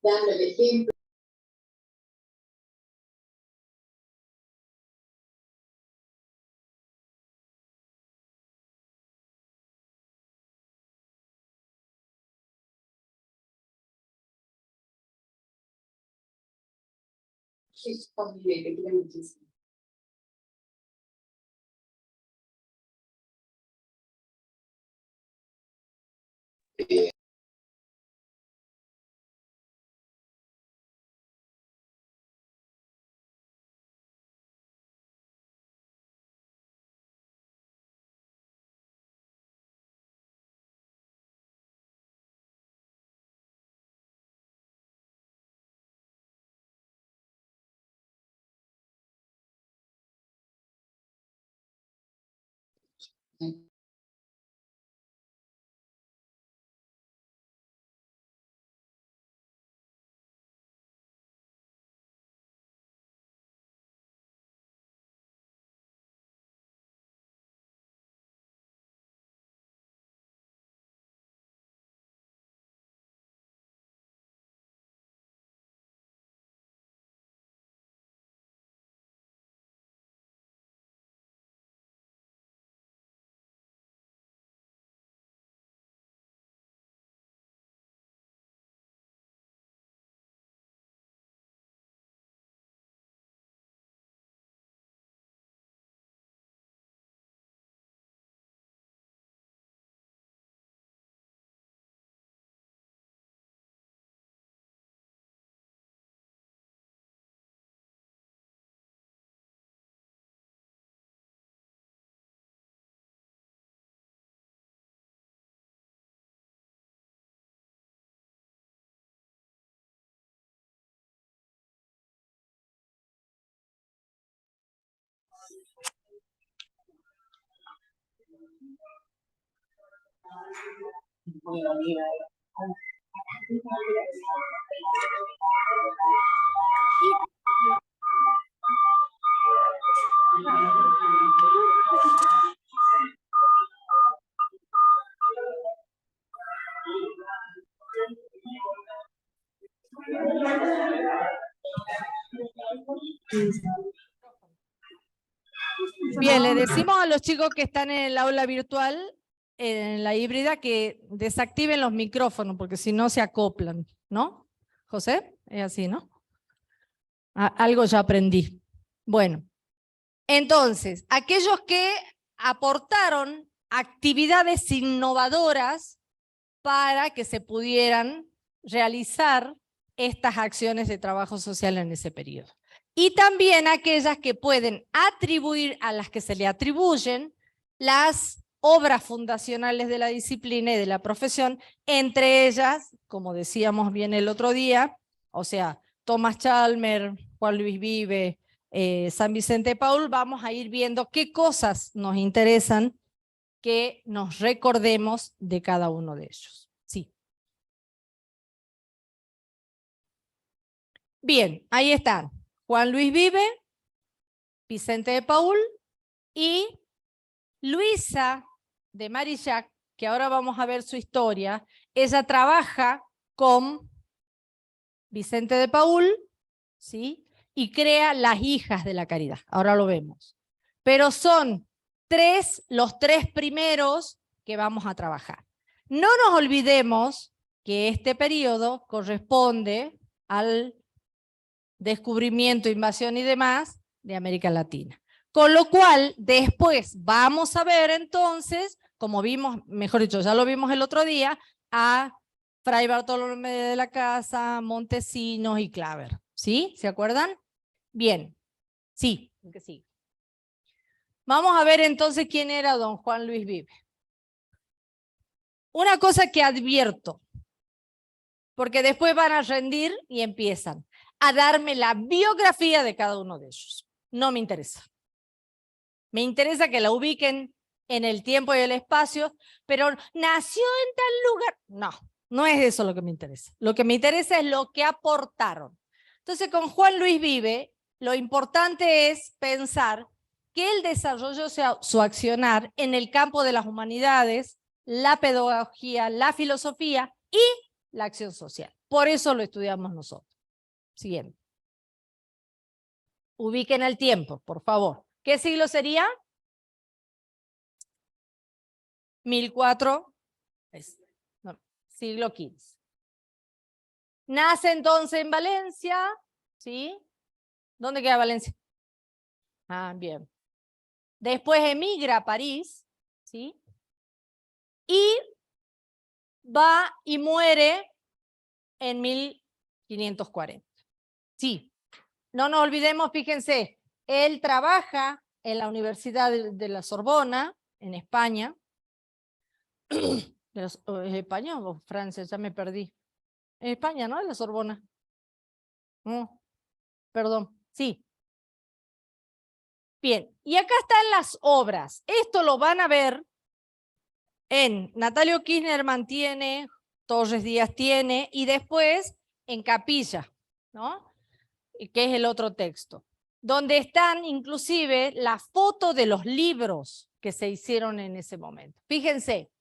dando el ejemplo. Bien, le decimos a los chicos que están en el aula virtual, en la híbrida, que desactiven los micrófonos, porque si no se acoplan, ¿no? José, es así, ¿no? Algo ya aprendí. Bueno, entonces, aquellos que aportaron actividades innovadoras para que se pudieran realizar estas acciones de trabajo social en ese periodo. Y también aquellas que pueden atribuir, a las que se le atribuyen las obras fundacionales de la disciplina y de la profesión, entre ellas, como decíamos bien el otro día, o sea, Thomas Chalmers, Juan Luis Vive, San Vicente de Paúl. Vamos a ir viendo qué cosas nos interesan que nos recordemos de cada uno de ellos. Sí. Bien, ahí están. Juan Luis Vive, Vicente de Paúl y Luisa de Marillac, que ahora vamos a ver su historia. Ella trabaja con Vicente de Paúl, ¿sí? Y crea las Hijas de la Caridad. Ahora lo vemos. Pero son los tres primeros que vamos a trabajar. No nos olvidemos que este periodo corresponde al descubrimiento, invasión y demás de América Latina. Con lo cual, después vamos a ver entonces, como vimos, mejor dicho, ya lo vimos el otro día, a Fray Bartolomé de la Casa, Montesinos y Claver. ¿Sí? ¿Se acuerdan? Bien. Sí, que sí. Vamos a ver entonces quién era don Juan Luis Vive. Una cosa que advierto, porque después van a rendir y empiezan a darme la biografía de cada uno de ellos. No me interesa. Me interesa que la ubiquen en el tiempo y el espacio, pero nació en tal lugar. No, no es eso lo que me interesa. Lo que me interesa es lo que aportaron. Entonces, con Juan Luis Vive, lo importante es pensar que él desarrolló su accionar en el campo de las humanidades, la pedagogía, la filosofía y la acción social. Por eso lo estudiamos nosotros. Siguiente. Ubiquen el tiempo, por favor. ¿Qué siglo sería? 1004, no, siglo XV. Nace entonces en Valencia, ¿sí? ¿Dónde queda Valencia? Ah, bien. Después emigra a París, ¿sí? Y va y muere en 1540. Sí, no nos olvidemos, fíjense, él trabaja en la Universidad de la Sorbona, en España. ¿España o Francia? Ya me perdí. En España, ¿no? En la Sorbona. Perdón, sí. Bien, y acá están las obras. Esto lo van a ver en Natalio Kirchner tiene, Torres Díaz tiene, y después en Capilla, ¿no? Que es el otro texto, donde están inclusive la foto de los libros que se hicieron en ese momento. Fíjense,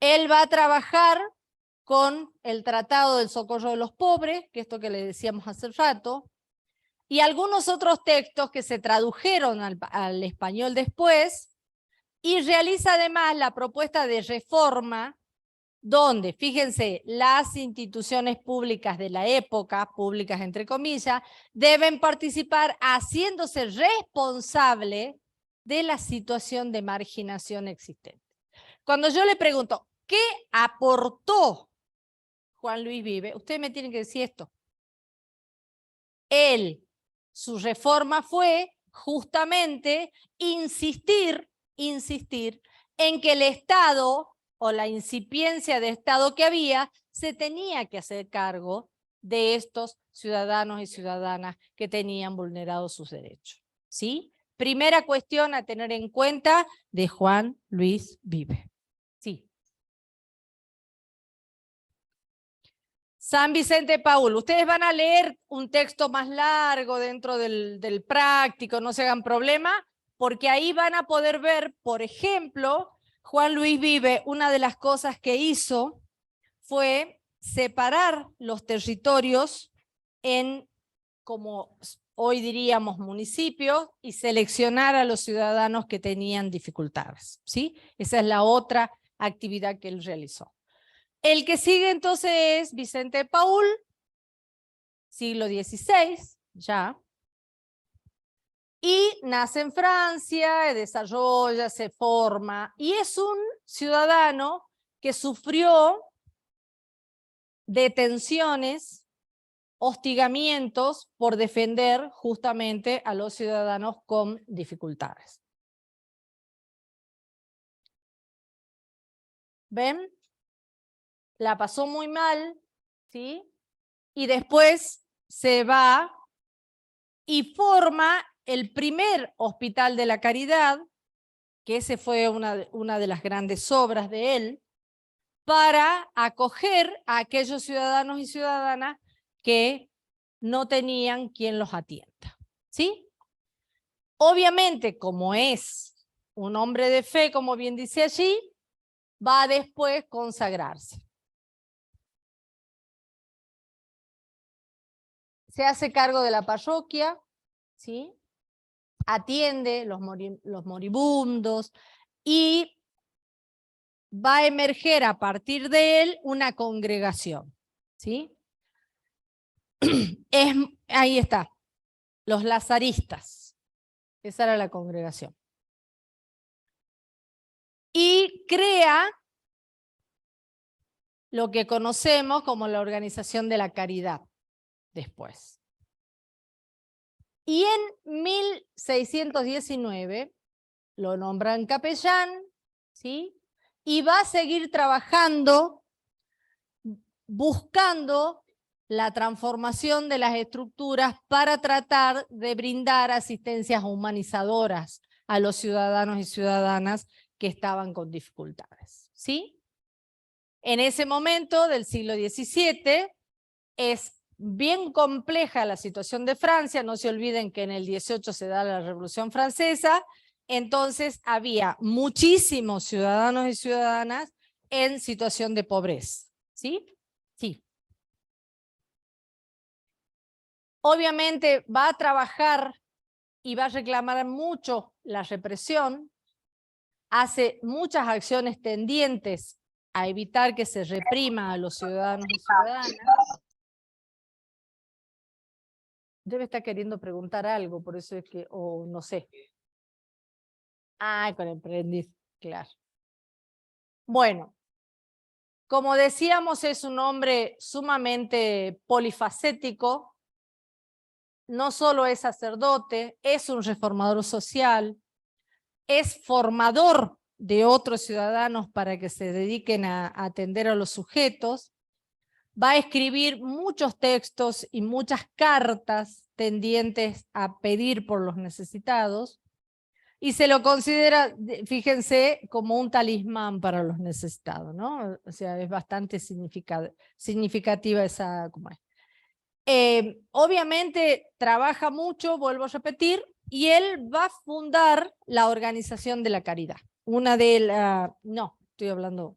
él va a trabajar con el Tratado del Socorro de los Pobres, que es esto que le decíamos hace rato, y algunos otros textos que se tradujeron al español después, y realiza además la propuesta de reforma, donde, fíjense, las instituciones públicas de la época, públicas entre comillas, deben participar haciéndose responsable de la situación de marginación existente. Cuando yo le pregunto, ¿qué aportó Juan Luis Vives? Ustedes me tienen que decir esto. Él, su reforma fue justamente insistir en que el Estado o la incipiencia de Estado que había se tenía que hacer cargo de estos ciudadanos y ciudadanas que tenían vulnerados sus derechos. ¿Sí? Primera cuestión a tener en cuenta de Juan Luis Vives. Sí. San Vicente de Paúl. Ustedes van a leer un texto más largo dentro del práctico, no se hagan problema, porque ahí van a poder ver, por ejemplo, Juan Luis Vives, una de las cosas que hizo fue separar los territorios en, como hoy diríamos, municipios y seleccionar a los ciudadanos que tenían dificultades, ¿sí? Esa es la otra actividad que él realizó. El que sigue entonces es Vicente de Paúl, siglo XVI, ya. Y nace en Francia, desarrolla, se forma, y es un ciudadano que sufrió detenciones, hostigamientos por defender justamente a los ciudadanos con dificultades. ¿Ven? La pasó muy mal, ¿sí? Y después se va y forma el primer Hospital de la Caridad, que ese fue una de las grandes obras de él, para acoger a aquellos ciudadanos y ciudadanas que no tenían quien los atienda. ¿Sí? Obviamente, como es un hombre de fe, como bien dice allí, va a después consagrarse. Se hace cargo de la parroquia, ¿sí? Atiende los moribundos y va a emerger a partir de él una congregación, ¿sí? Ahí está, los lazaristas, esa era la congregación. Y crea lo que conocemos como la Organización de la Caridad después. Y en 1619 lo nombran capellán, ¿sí? Y va a seguir trabajando, buscando la transformación de las estructuras para tratar de brindar asistencias humanizadoras a los ciudadanos y ciudadanas que estaban con dificultades, ¿sí? En ese momento del siglo XVII es bien compleja la situación de Francia, no se olviden que en el 18 se da la Revolución Francesa, entonces había muchísimos ciudadanos y ciudadanas en situación de pobreza, ¿sí? Obviamente va a trabajar y va a reclamar mucho la represión, hace muchas acciones tendientes a evitar que se reprima a los ciudadanos y ciudadanas. Debe estar queriendo preguntar algo, por eso es que, o no sé. Ah, con el aprendiz, claro. Bueno, como decíamos, es un hombre sumamente polifacético. No solo es sacerdote, es un reformador social, es formador de otros ciudadanos para que se dediquen a atender a los sujetos. Va a escribir muchos textos y muchas cartas tendientes a pedir por los necesitados. Y se lo considera, fíjense, como un talismán para los necesitados, ¿no? O sea, es bastante significativa esa... ¿cómo es? Obviamente trabaja mucho, vuelvo a repetir, y él va a fundar la Organización de la Caridad. Una de las... no, estoy hablando...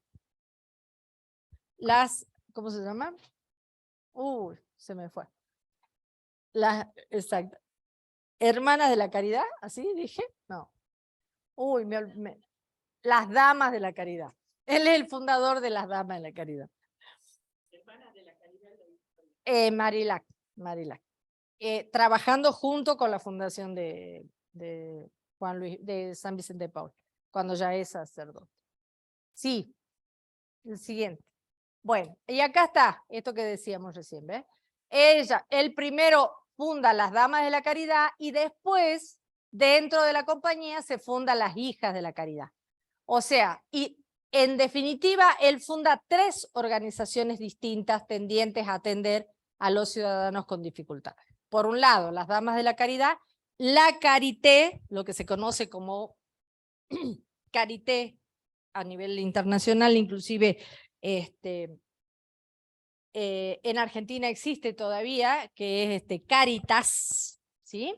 las... ¿cómo se llama? Uy, se me fue. Las... exacto. Hermanas de la Caridad, ¿así dije? No. Uy, las Damas de la Caridad. Él es el fundador de las Damas de la Caridad. Marilac. Trabajando junto con la fundación de Juan Luis, de San Vicente de Paul, cuando ya es sacerdote. Sí, el siguiente. Bueno, y acá está esto que decíamos recién, ¿ves? Él primero funda las Damas de la Caridad y después, dentro de la compañía, se fundan las Hijas de la Caridad. O sea, y en definitiva, él funda 3 organizaciones distintas tendientes a atender a los ciudadanos con dificultades. Por un lado, las Damas de la Caridad, la Carité, lo que se conoce como Carité a nivel internacional, inclusive en Argentina existe todavía, que es Cáritas, ¿sí?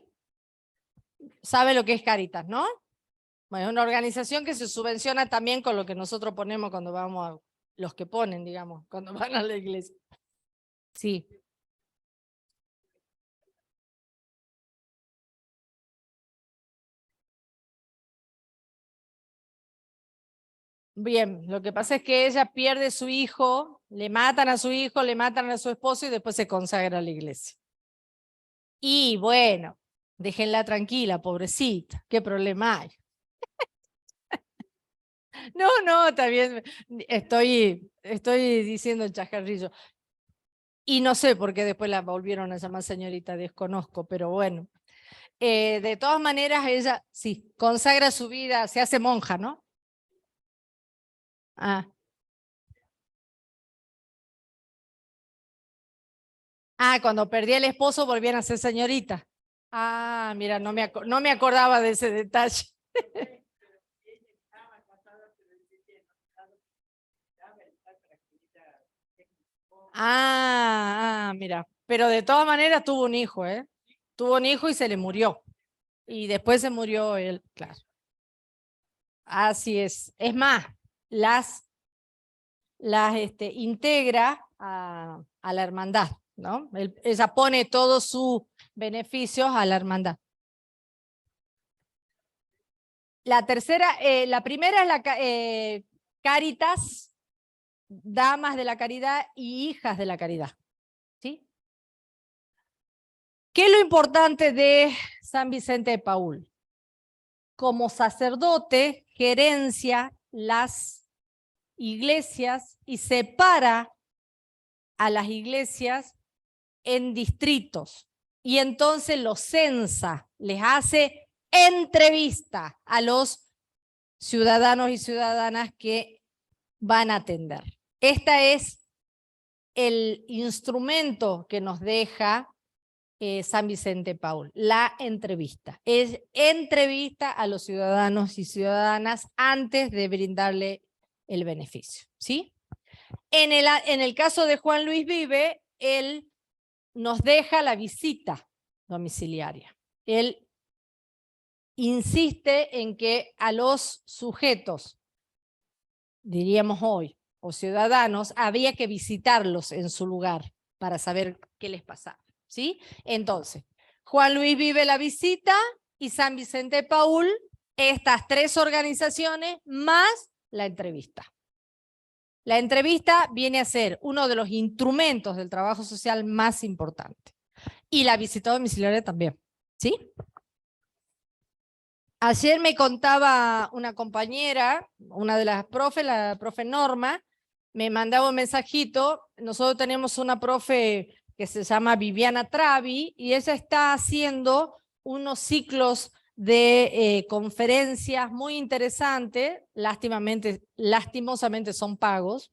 ¿Sabe lo que es Cáritas, no? Bueno, es una organización que se subvenciona también con lo que nosotros ponemos cuando vamos a, los que ponen, digamos, cuando van a la iglesia. Sí. Bien, lo que pasa es que ella pierde su hijo, le matan a su hijo, le matan a su esposo y después se consagra a la iglesia. Y bueno, déjenla tranquila, pobrecita, ¿qué problema hay? No, también estoy diciendo el chascarrillo. Y no sé por qué después la volvieron a llamar señorita, desconozco, pero bueno. De todas maneras, ella sí, consagra su vida, se hace monja, ¿no? Ah, cuando perdí el esposo volvieron a ser señorita. Ah, mira, no me acordaba de ese detalle. Mira, pero de todas maneras tuvo un hijo, ¿eh? Tuvo un hijo y se le murió. Y después se murió él, claro. Así es. Es más, las integra a la hermandad, ¿no? Ella pone todos sus beneficios a la hermandad. La primera es la Cáritas, Damas de la Caridad y Hijas de la Caridad. ¿Sí? ¿Qué es lo importante de San Vicente de Paúl? Como sacerdote, gerencia las iglesias y separa a las iglesias en distritos. Y entonces los censa, les hace entrevista a los ciudadanos y ciudadanas que van a atender. Este es el instrumento que nos deja San Vicente Paúl, la entrevista. Es entrevista a los ciudadanos y ciudadanas antes de brindarle el beneficio, ¿sí? En el caso de Juan Luis Vive, él nos deja la visita domiciliaria. Él insiste en que a los sujetos, diríamos hoy, o ciudadanos, había que visitarlos en su lugar para saber qué les pasaba. ¿sí? Entonces, Juan Luis Vive la visita y San Vicente de Paúl, estas tres organizaciones más la entrevista. La entrevista viene a ser uno de los instrumentos del trabajo social más importante. Y la visita domiciliaria también, ¿sí? Ayer me contaba una compañera, una de las profes, la profe Norma, me mandaba un mensajito. Nosotros tenemos una profe que se llama Viviana Travi y ella está haciendo unos ciclos de conferencias muy interesantes, lastimosamente son pagos,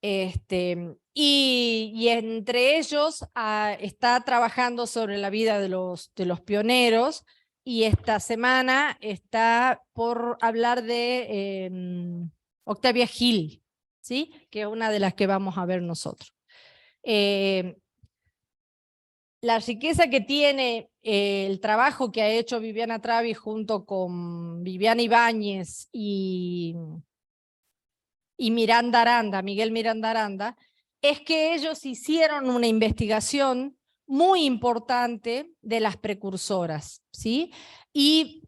y entre ellos está trabajando sobre la vida de los pioneros, y esta semana está por hablar de Octavia Gil, ¿sí? Que es una de las que vamos a ver nosotros. La riqueza que tiene el trabajo que ha hecho Viviana Travi junto con Viviana Ibáñez y Miranda Aranda, Miguel Miranda Aranda, es que ellos hicieron una investigación muy importante de las precursoras, ¿sí? Y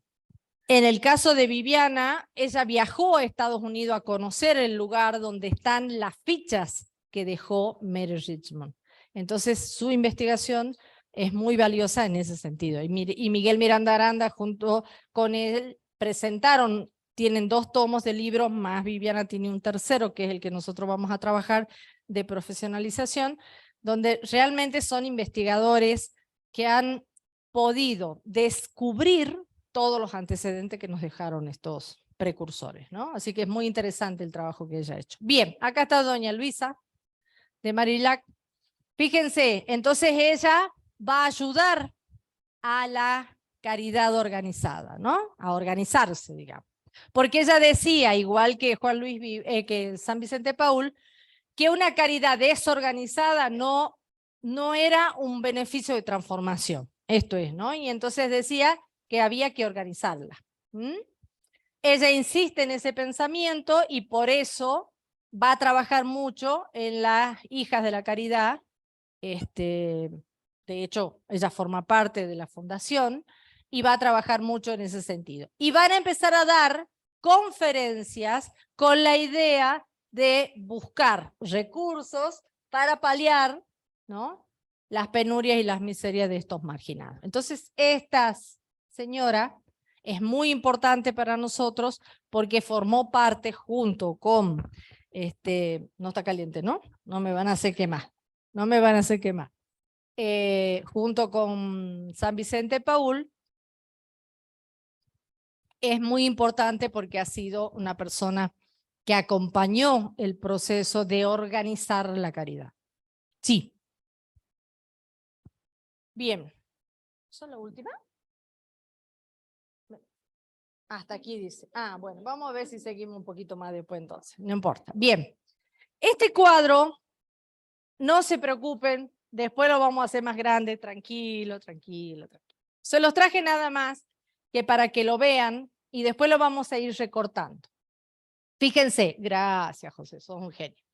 en el caso de Viviana, ella viajó a Estados Unidos a conocer el lugar donde están las fichas que dejó Mary Richmond. Entonces su investigación es muy valiosa en ese sentido. Y Miguel Miranda Aranda junto con él presentaron, tienen 2 tomos de libros, más Viviana tiene un tercero, que es el que nosotros vamos a trabajar, de profesionalización, donde realmente son investigadores que han podido descubrir todos los antecedentes que nos dejaron estos precursores, ¿no? Así que es muy interesante el trabajo que ella ha hecho. Bien, acá está doña Luisa de Marillac. Fíjense, entonces ella va a ayudar a la caridad organizada, ¿no? A organizarse, digamos. Porque ella decía, igual que que San Vicente de Paúl, que una caridad desorganizada no era un beneficio de transformación. Esto es, ¿no? Y entonces decía que había que organizarla. Ella insiste en ese pensamiento y por eso va a trabajar mucho en las hijas de la caridad. De hecho, ella forma parte de la fundación y va a trabajar mucho en ese sentido. Y van a empezar a dar conferencias con la idea de buscar recursos para paliar, ¿no?, las penurias y las miserias de estos marginados. Entonces, esta señora es muy importante para nosotros porque formó parte junto con, no está caliente, ¿no? No me van a hacer quemar. No me van a hacer quemar. Junto con San Vicente de Paúl, es muy importante porque ha sido una persona que acompañó el proceso de organizar la caridad. Sí. Bien. ¿Eso es la última? Hasta aquí dice. Ah, bueno, vamos a ver si seguimos un poquito más después entonces. No importa. Bien. Este cuadro, no se preocupen, después lo vamos a hacer más grande, tranquilo, tranquilo, tranquilo. Se los traje nada más que para que lo vean y después lo vamos a ir recortando. Fíjense, gracias José, sos un genio.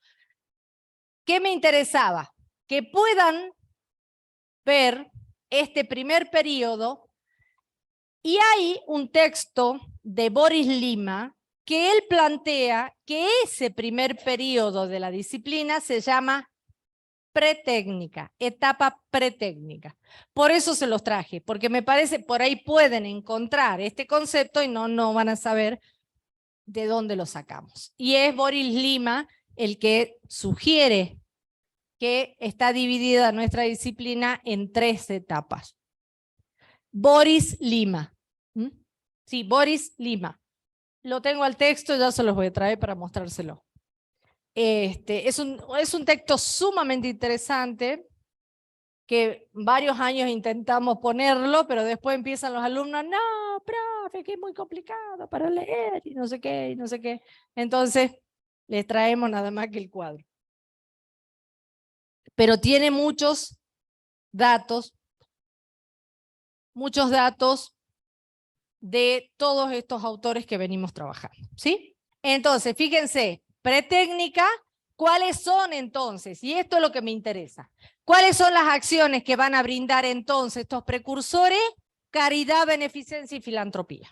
¿Qué me interesaba? Que puedan ver este primer periodo y hay un texto de Boris Lima que él plantea que ese primer periodo de la disciplina se llama pretécnica, etapa pretécnica. Por eso se los traje, porque me parece por ahí pueden encontrar este concepto y no van a saber de dónde lo sacamos. Y es Boris Lima el que sugiere que está dividida nuestra disciplina en 3 etapas. Boris Lima. Sí, Boris Lima. Lo tengo al texto, ya se los voy a traer para mostrárselo. Es un texto sumamente interesante que varios años intentamos ponerlo, pero después empiezan los alumnos, no, profe, que es muy complicado para leer, y no sé qué, y no sé qué. Entonces, les traemos nada más que el cuadro. Pero tiene muchos datos de todos estos autores que venimos trabajando, ¿sí? Entonces, fíjense, pretécnica ¿Cuáles son entonces? Y esto es lo que me interesa. ¿Cuáles son las acciones que van a brindar entonces estos precursores? Caridad, beneficencia y filantropía.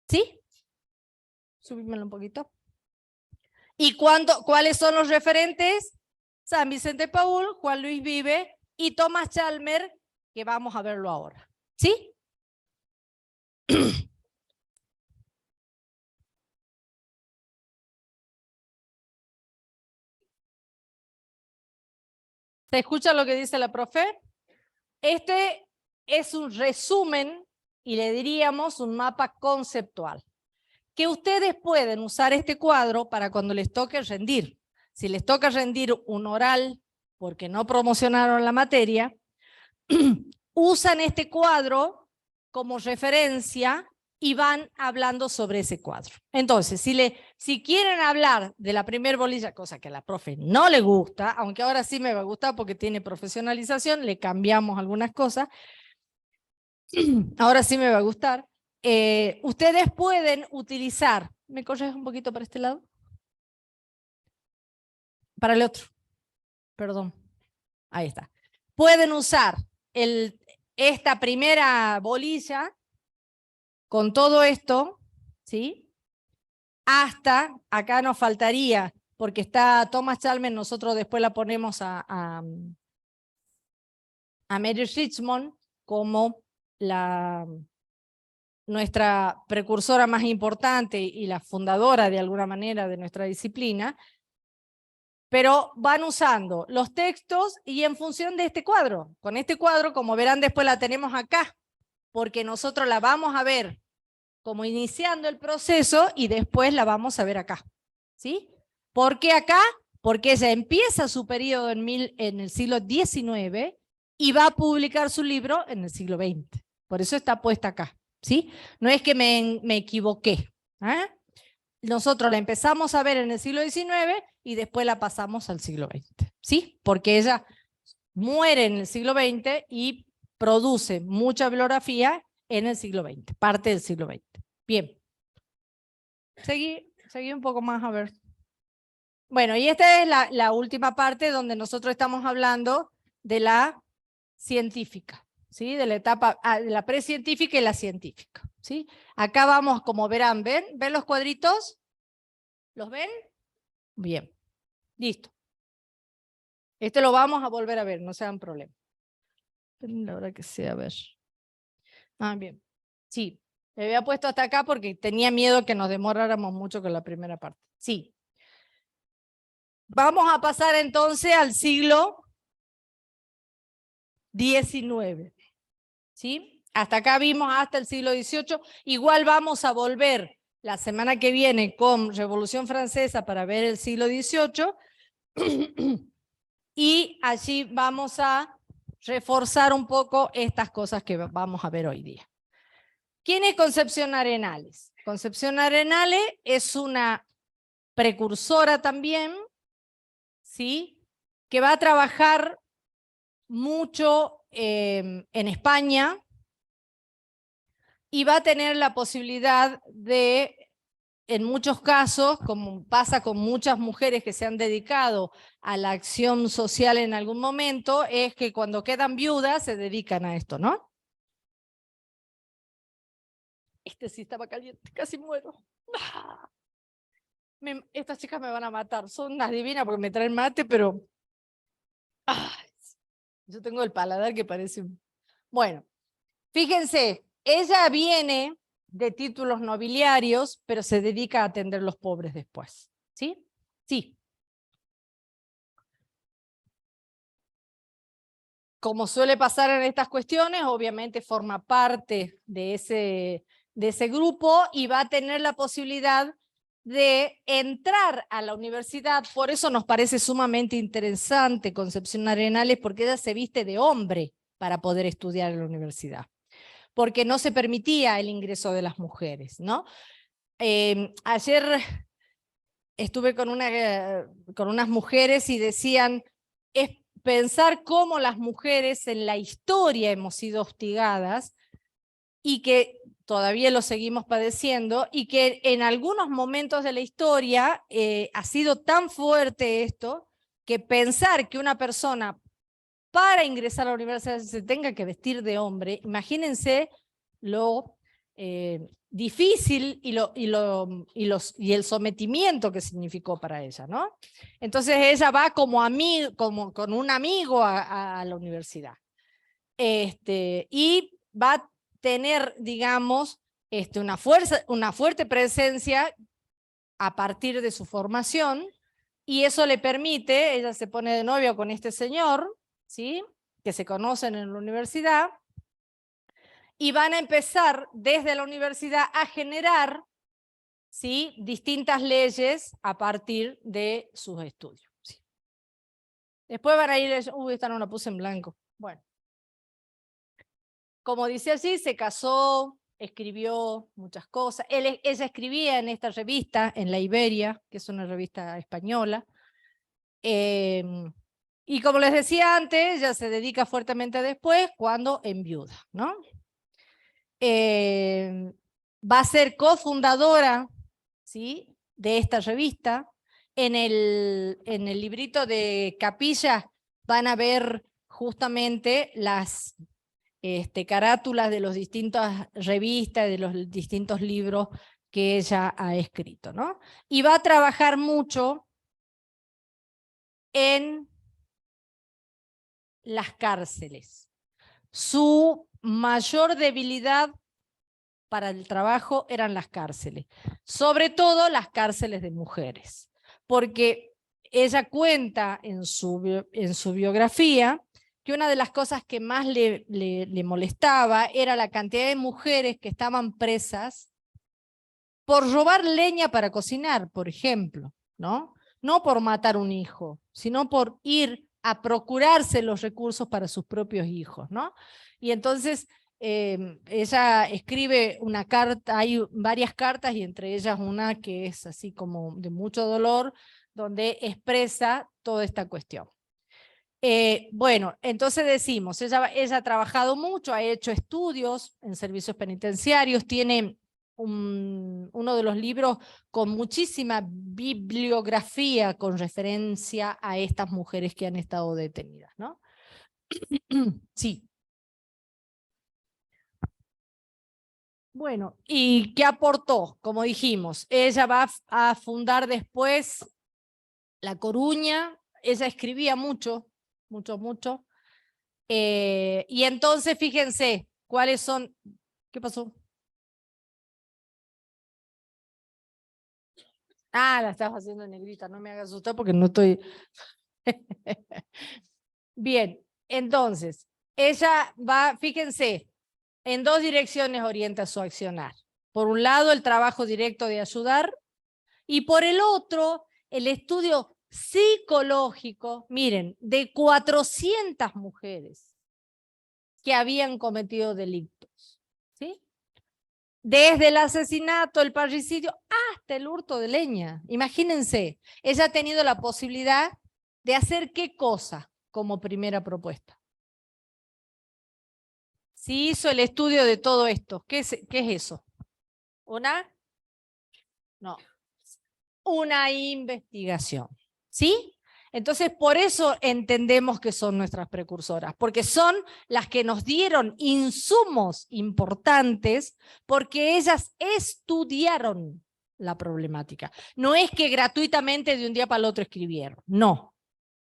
¿Sí? Subímelo un poquito. ¿Y cuáles son los referentes? San Vicente Paúl, Juan Luis Vive y Thomas Chalmers, que vamos a verlo ahora. ¿Sí? ¿Se escucha lo que dice la profe? Este es un resumen y le diríamos un mapa conceptual. Que ustedes pueden usar este cuadro para cuando les toque rendir. Si les toca rendir un oral porque no promocionaron la materia, usan este cuadro como referencia y van hablando sobre ese cuadro. Entonces, si quieren hablar de la primer bolilla, cosa que a la profe no le gusta, aunque ahora sí me va a gustar porque tiene profesionalización, le cambiamos algunas cosas, ahora sí me va a gustar, ustedes pueden utilizar, ¿me corres un poquito para este lado? Para el otro, perdón, ahí está. Pueden usar esta primera bolilla con todo esto, ¿sí? Hasta, acá nos faltaría, porque está Thomas Chalmers, nosotros después la ponemos a Mary Richmond como nuestra precursora más importante y la fundadora de alguna manera de nuestra disciplina, pero van usando los textos y en función de este cuadro. Con este cuadro, como verán después la tenemos acá, porque nosotros la vamos a ver como iniciando el proceso y después la vamos a ver acá. ¿Sí? ¿Por qué acá? Porque ella empieza su periodo en el siglo XIX y va a publicar su libro en el siglo XX. Por eso está puesta acá. ¿Sí? No es que me equivoqué. ¿Eh? Nosotros la empezamos a ver en el siglo XIX y después la pasamos al siglo XX. ¿Sí? Porque ella muere en el siglo XX y produce mucha bibliografía en el siglo XX, parte del siglo XX. Bien. Seguí un poco más a ver. Bueno, y esta es la última parte donde nosotros estamos hablando de la científica, ¿sí? De la etapa, de la precientífica y la científica, ¿sí? Acá vamos, como verán, ¿ven los cuadritos? ¿Los ven? Bien, listo. Este lo vamos a volver a ver, no se hagan problema. La hora que sea, a ver. Ah, bien. Sí, me había puesto hasta acá porque tenía miedo que nos demoráramos mucho con la primera parte. Sí. Vamos a pasar entonces al siglo XIX. ¿Sí? Hasta acá vimos hasta el siglo XVIII. Igual vamos a volver la semana que viene con Revolución Francesa para ver el siglo XVIII. Y allí vamos a reforzar un poco estas cosas que vamos a ver hoy día. ¿Quién es Concepción Arenales? Concepción Arenales es una precursora también, ¿sí? Que va a trabajar mucho en España y va a tener la posibilidad de, en muchos casos, como pasa con muchas mujeres que se han dedicado a la acción social en algún momento, es que cuando quedan viudas se dedican a esto, ¿no? Este sí estaba caliente, casi muero. Estas chicas me van a matar, son unas divinas porque me traen mate, pero yo tengo el paladar que parece un... Bueno, fíjense, ella viene de títulos nobiliarios, pero se dedica a atender a los pobres después. ¿Sí? Sí. Como suele pasar en estas cuestiones, obviamente forma parte de ese grupo y va a tener la posibilidad de entrar a la universidad. Por eso nos parece sumamente interesante Concepción Arenales, porque ella se viste de hombre para poder estudiar en la universidad, porque no se permitía el ingreso de las mujeres, ¿no? Ayer estuve con unas mujeres y decían, es pensar cómo las mujeres en la historia hemos sido hostigadas y que todavía lo seguimos padeciendo y que en algunos momentos de la historia ha sido tan fuerte esto que pensar que una persona para ingresar a la universidad se tenga que vestir de hombre, imagínense lo difícil y el sometimiento que significó para ella, ¿no? Entonces ella va como con un amigo a la universidad. Y va a tener, digamos, una fuerte presencia a partir de su formación, y eso le permite, ella se pone de novio con este señor, ¿sí?, que se conocen en la universidad, y van a empezar desde la universidad a generar, ¿sí?, distintas leyes a partir de sus estudios. ¿Sí? Después van a ir, esta no la puse en blanco. Bueno, como dice allí, se casó, escribió muchas cosas. Ella escribía en esta revista, en La Iberia, que es una revista española. Y como les decía antes, ella se dedica fuertemente después cuando enviuda, ¿no? Va a ser cofundadora, ¿sí?, de esta revista. En el librito de Capilla van a ver justamente las carátulas de las distintas revistas, de los distintos libros que ella ha escrito, ¿no? Y va a trabajar mucho en las cárceles. Su mayor debilidad para el trabajo eran las cárceles, sobre todo las cárceles de mujeres, porque ella cuenta en su biografía que una de las cosas que más le molestaba era la cantidad de mujeres que estaban presas por robar leña para cocinar, por ejemplo, ¿no? No por matar un hijo, sino por ir a procurarse los recursos para sus propios hijos, ¿no? Y entonces ella escribe una carta, hay varias cartas, y entre ellas una que es así como de mucho dolor, donde expresa toda esta cuestión. Bueno, entonces decimos, ella ha trabajado mucho, ha hecho estudios en servicios penitenciarios, tiene uno de los libros con muchísima bibliografía con referencia a estas mujeres que han estado detenidas, ¿no? Sí. Bueno, ¿y qué aportó? Como dijimos, ella va a fundar después La Coruña, ella escribía mucho, mucho. Y entonces fíjense cuáles son. ¿Qué pasó? Ah, la estás haciendo en negrita, no me hagas asustar porque no estoy. Bien, entonces, ella va, fíjense, en dos direcciones orienta su accionar. Por un lado, el trabajo directo de ayudar, y por el otro, el estudio psicológico, miren, de 400 mujeres que habían cometido delitos, ¿sí? Desde el asesinato, el parricidio, hasta el hurto de leña. Imagínense, ella ha tenido la posibilidad de hacer ¿qué cosa como primera propuesta? Si hizo el estudio de todo esto, ¿qué es eso? Una investigación, ¿sí? Entonces, por eso entendemos que son nuestras precursoras, porque son las que nos dieron insumos importantes, porque ellas estudiaron la problemática. No es que gratuitamente de un día para el otro escribieron, no,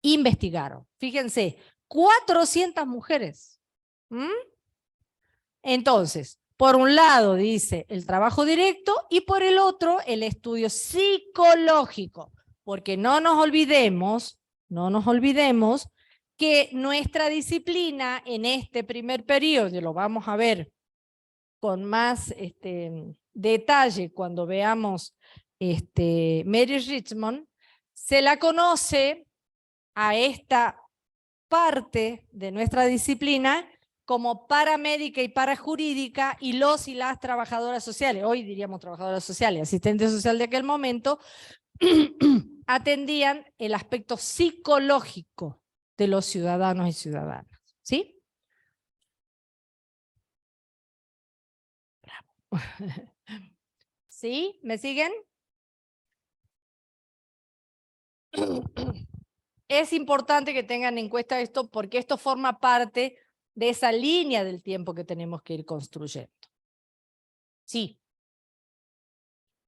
investigaron. Fíjense, 400 mujeres. Entonces, por un lado dice el trabajo directo y por el otro el estudio psicológico, porque no nos olvidemos que nuestra disciplina en este primer periodo, lo vamos a ver con más detalle cuando veamos Mary Richmond, se la conoce a esta parte de nuestra disciplina como paramédica y parajurídica, y los y las trabajadoras sociales, hoy diríamos trabajadoras sociales, asistente social de aquel momento, atendían el aspecto psicológico de los ciudadanos y ciudadanas. ¿Sí? ¿Sí? ¿Me siguen? es importante que tengan en cuenta esto porque esto forma parte de esa línea del tiempo que tenemos que ir construyendo. Sí.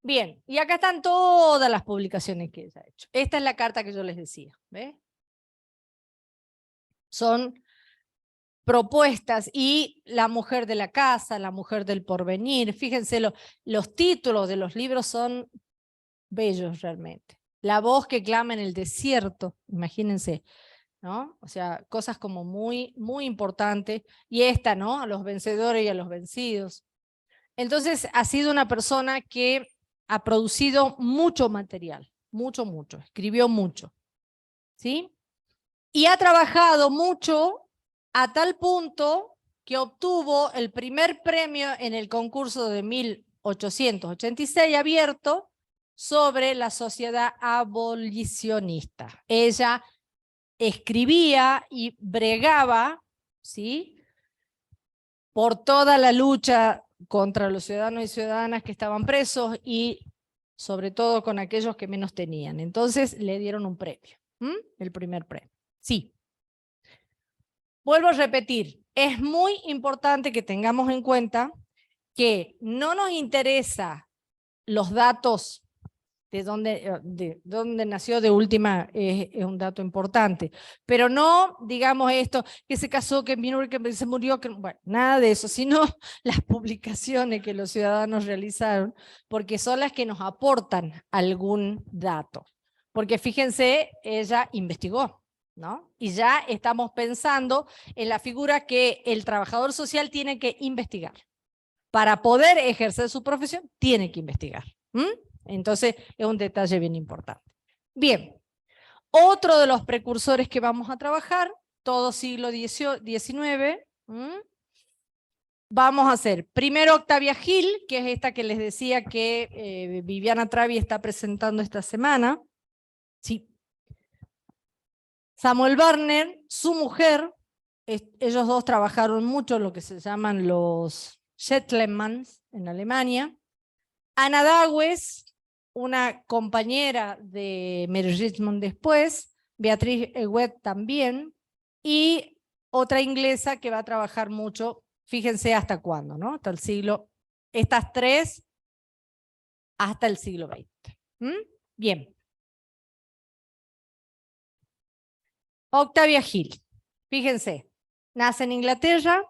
Bien, y acá están todas las publicaciones que ella ha hecho. Esta es la carta que yo les decía, ¿ves? Son propuestas y la mujer de la casa, la mujer del porvenir. Fíjense, los títulos de los libros son bellos realmente. La voz que clama en el desierto, imagínense, ¿no? O sea, cosas como muy, muy importantes. Y esta, ¿no? A los vencedores y a los vencidos. Entonces, ha sido una persona que ha producido mucho material, mucho, escribió mucho, ¿sí? Y ha trabajado mucho a tal punto que obtuvo el primer premio en el concurso de 1886 abierto sobre la sociedad abolicionista. Ella escribía y bregaba, ¿sí?, por toda la lucha contra los ciudadanos y ciudadanas que estaban presos y sobre todo con aquellos que menos tenían. Entonces le dieron un premio, el primer premio. Sí. Vuelvo a repetir, es muy importante que tengamos en cuenta que no nos interesa los datos de dónde nació de última, es un dato importante, pero no digamos esto, que se casó, que vino, que se murió, que, bueno, nada de eso, sino las publicaciones que los ciudadanos realizaron, porque son las que nos aportan algún dato. Porque fíjense, ella investigó, ¿no? Y ya estamos pensando en la figura que el trabajador social tiene que investigar. Para poder ejercer su profesión, tiene que investigar. Entonces, es un detalle bien importante. Bien, otro de los precursores que vamos a trabajar, todo siglo XIX, vamos a hacer primero Octavia Gil, que es esta que les decía que Viviana Travi está presentando esta semana. Sí. Samuel Barner, su mujer, ellos dos trabajaron mucho en lo que se llaman los Gentlemans en Alemania. Ana Dawes, una compañera de Mary Richmond después, Beatriz Ewett también, y otra inglesa que va a trabajar mucho, fíjense hasta cuándo, ¿no? Hasta el siglo, estas tres, hasta el siglo XX. Bien. Octavia Gil, fíjense, nace en Inglaterra,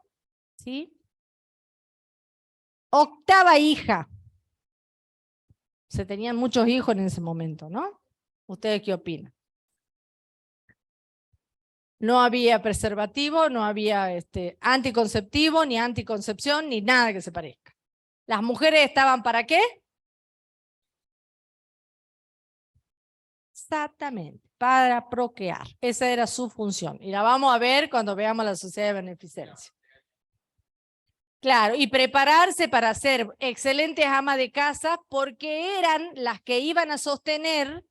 ¿sí? Octava hija. Se tenían muchos hijos en ese momento, ¿no? ¿Ustedes qué opinan? No había preservativo, no había anticonceptivo, ni anticoncepción, ni nada que se parezca. ¿Las mujeres estaban para qué? Exactamente, para procrear. Esa era su función. Y la vamos a ver cuando veamos la sociedad de beneficencia. Claro, y prepararse para ser excelentes amas de casa porque eran las que iban a sostener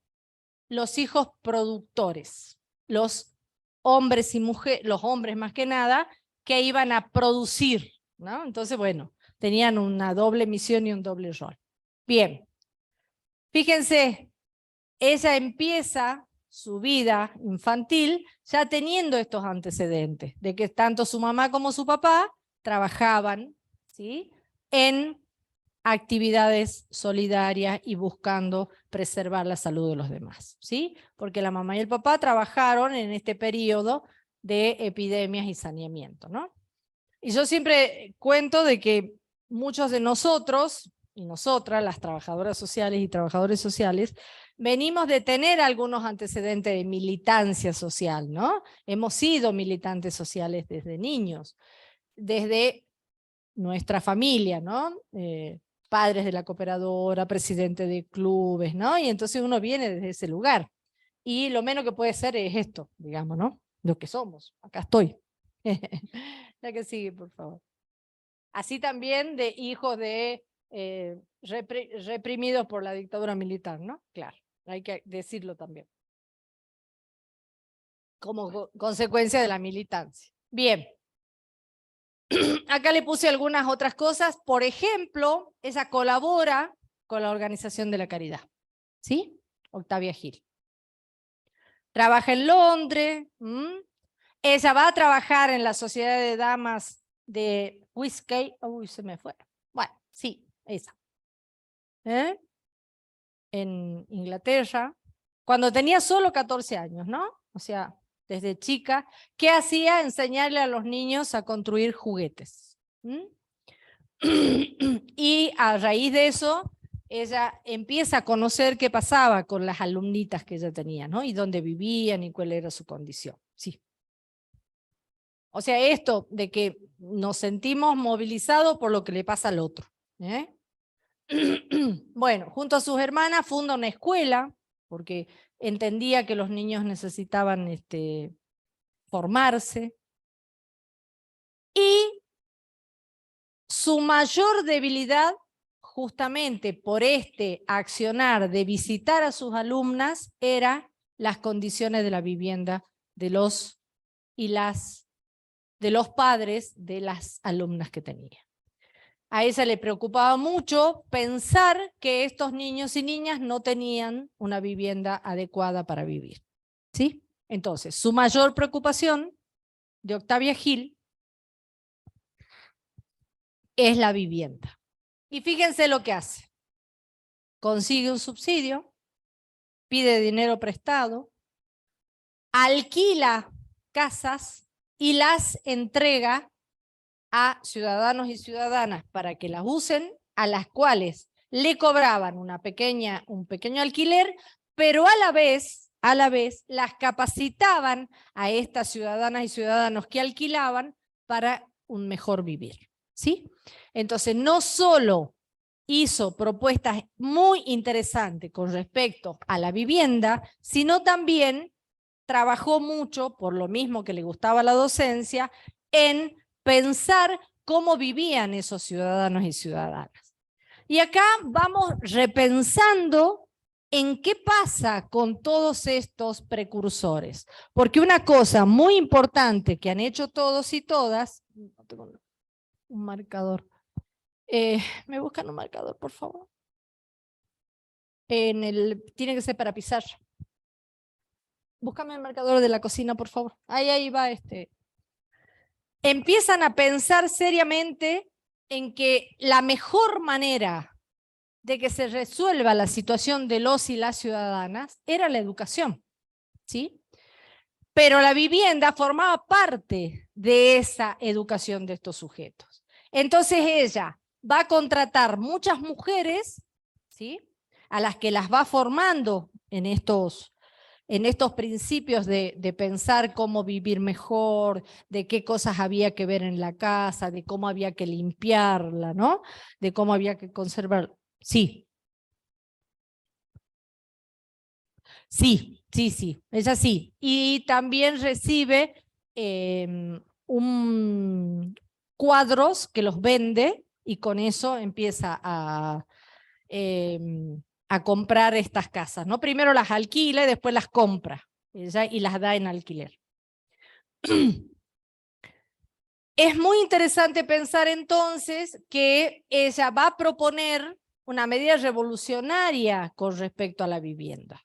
los hijos productores, los hombres y mujeres, los hombres más que nada, que iban a producir, ¿no? Entonces, bueno, tenían una doble misión y un doble rol. Bien, fíjense, ella empieza su vida infantil ya teniendo estos antecedentes, de que tanto su mamá como su papá trabajaban, ¿sí?, en actividades solidarias y buscando preservar la salud de los demás, ¿sí? Porque la mamá y el papá trabajaron en este periodo de epidemias y saneamiento, ¿no? Y yo siempre cuento de que muchos de nosotros y nosotras, las trabajadoras sociales y trabajadores sociales, venimos de tener algunos antecedentes de militancia social, ¿no? Hemos sido militantes sociales desde niños, desde nuestra familia, ¿no? Padres de la cooperadora, presidente de clubes, ¿no? Y entonces uno viene desde ese lugar. Y lo menos que puede ser es esto, digamos, ¿no? Lo que somos. Acá estoy. La que sigue, por favor. Así también de hijos de reprimidos por la dictadura militar, ¿no? Claro, hay que decirlo también. Como consecuencia de la militancia. Bien. Acá le puse algunas otras cosas. Por ejemplo, ella colabora con la Organización de la Caridad. ¿Sí? Octavia Gil. trabaja en Londres. Ella va a trabajar en la Sociedad de Damas de Whiskey. Uy, se me fue. Bueno, sí, esa. En Inglaterra, cuando tenía solo 14 años, ¿no? O sea, desde chica. ¿Qué hacía? Enseñarle a los niños a construir juguetes. Y a raíz de eso, ella empieza a conocer qué pasaba con las alumnitas que ella tenía, ¿no? Y dónde vivían y cuál era su condición. Sí. O sea, esto de que nos sentimos movilizados por lo que le pasa al otro. Bueno, junto a sus hermanas funda una escuela, porque entendía que los niños necesitaban formarse. Y su mayor debilidad, justamente por este accionar de visitar a sus alumnas, era las condiciones de la vivienda de los padres de las alumnas que tenía. A ella le preocupaba mucho pensar que estos niños y niñas no tenían una vivienda adecuada para vivir. ¿Sí? Entonces, su mayor preocupación de Octavia Hill es la vivienda. Y fíjense lo que hace. Consigue un subsidio, pide dinero prestado, alquila casas y las entrega a ciudadanos y ciudadanas para que las usen, a las cuales le cobraban un pequeño alquiler, pero a la vez las capacitaban a estas ciudadanas y ciudadanos que alquilaban para un mejor vivir. ¿Sí? Entonces, no solo hizo propuestas muy interesantes con respecto a la vivienda, sino también trabajó mucho, por lo mismo que le gustaba la docencia, en pensar cómo vivían esos ciudadanos y ciudadanas. Y acá vamos repensando en qué pasa con todos estos precursores. Porque una cosa muy importante que han hecho todos y todas, no tengo un marcador, ¿me buscan un marcador, por favor? Tiene que ser para pisar. Búscame el marcador de la cocina, por favor. Ahí va Empiezan a pensar seriamente en que la mejor manera de que se resuelva la situación de los y las ciudadanas era la educación, ¿sí? Pero la vivienda formaba parte de esa educación de estos sujetos. Entonces ella va a contratar muchas mujeres, ¿sí? A las que las va formando en estos principios de pensar cómo vivir mejor, de qué cosas había que ver en la casa, de cómo había que limpiarla, ¿no? De cómo había que conservar. Sí. Sí, ella sí. Y también recibe cuadros que los vende y con eso empieza a comprar estas casas, ¿no? Primero las alquila y después las compra ella y las da en alquiler. Es muy interesante pensar entonces que ella va a proponer una medida revolucionaria con respecto a la vivienda.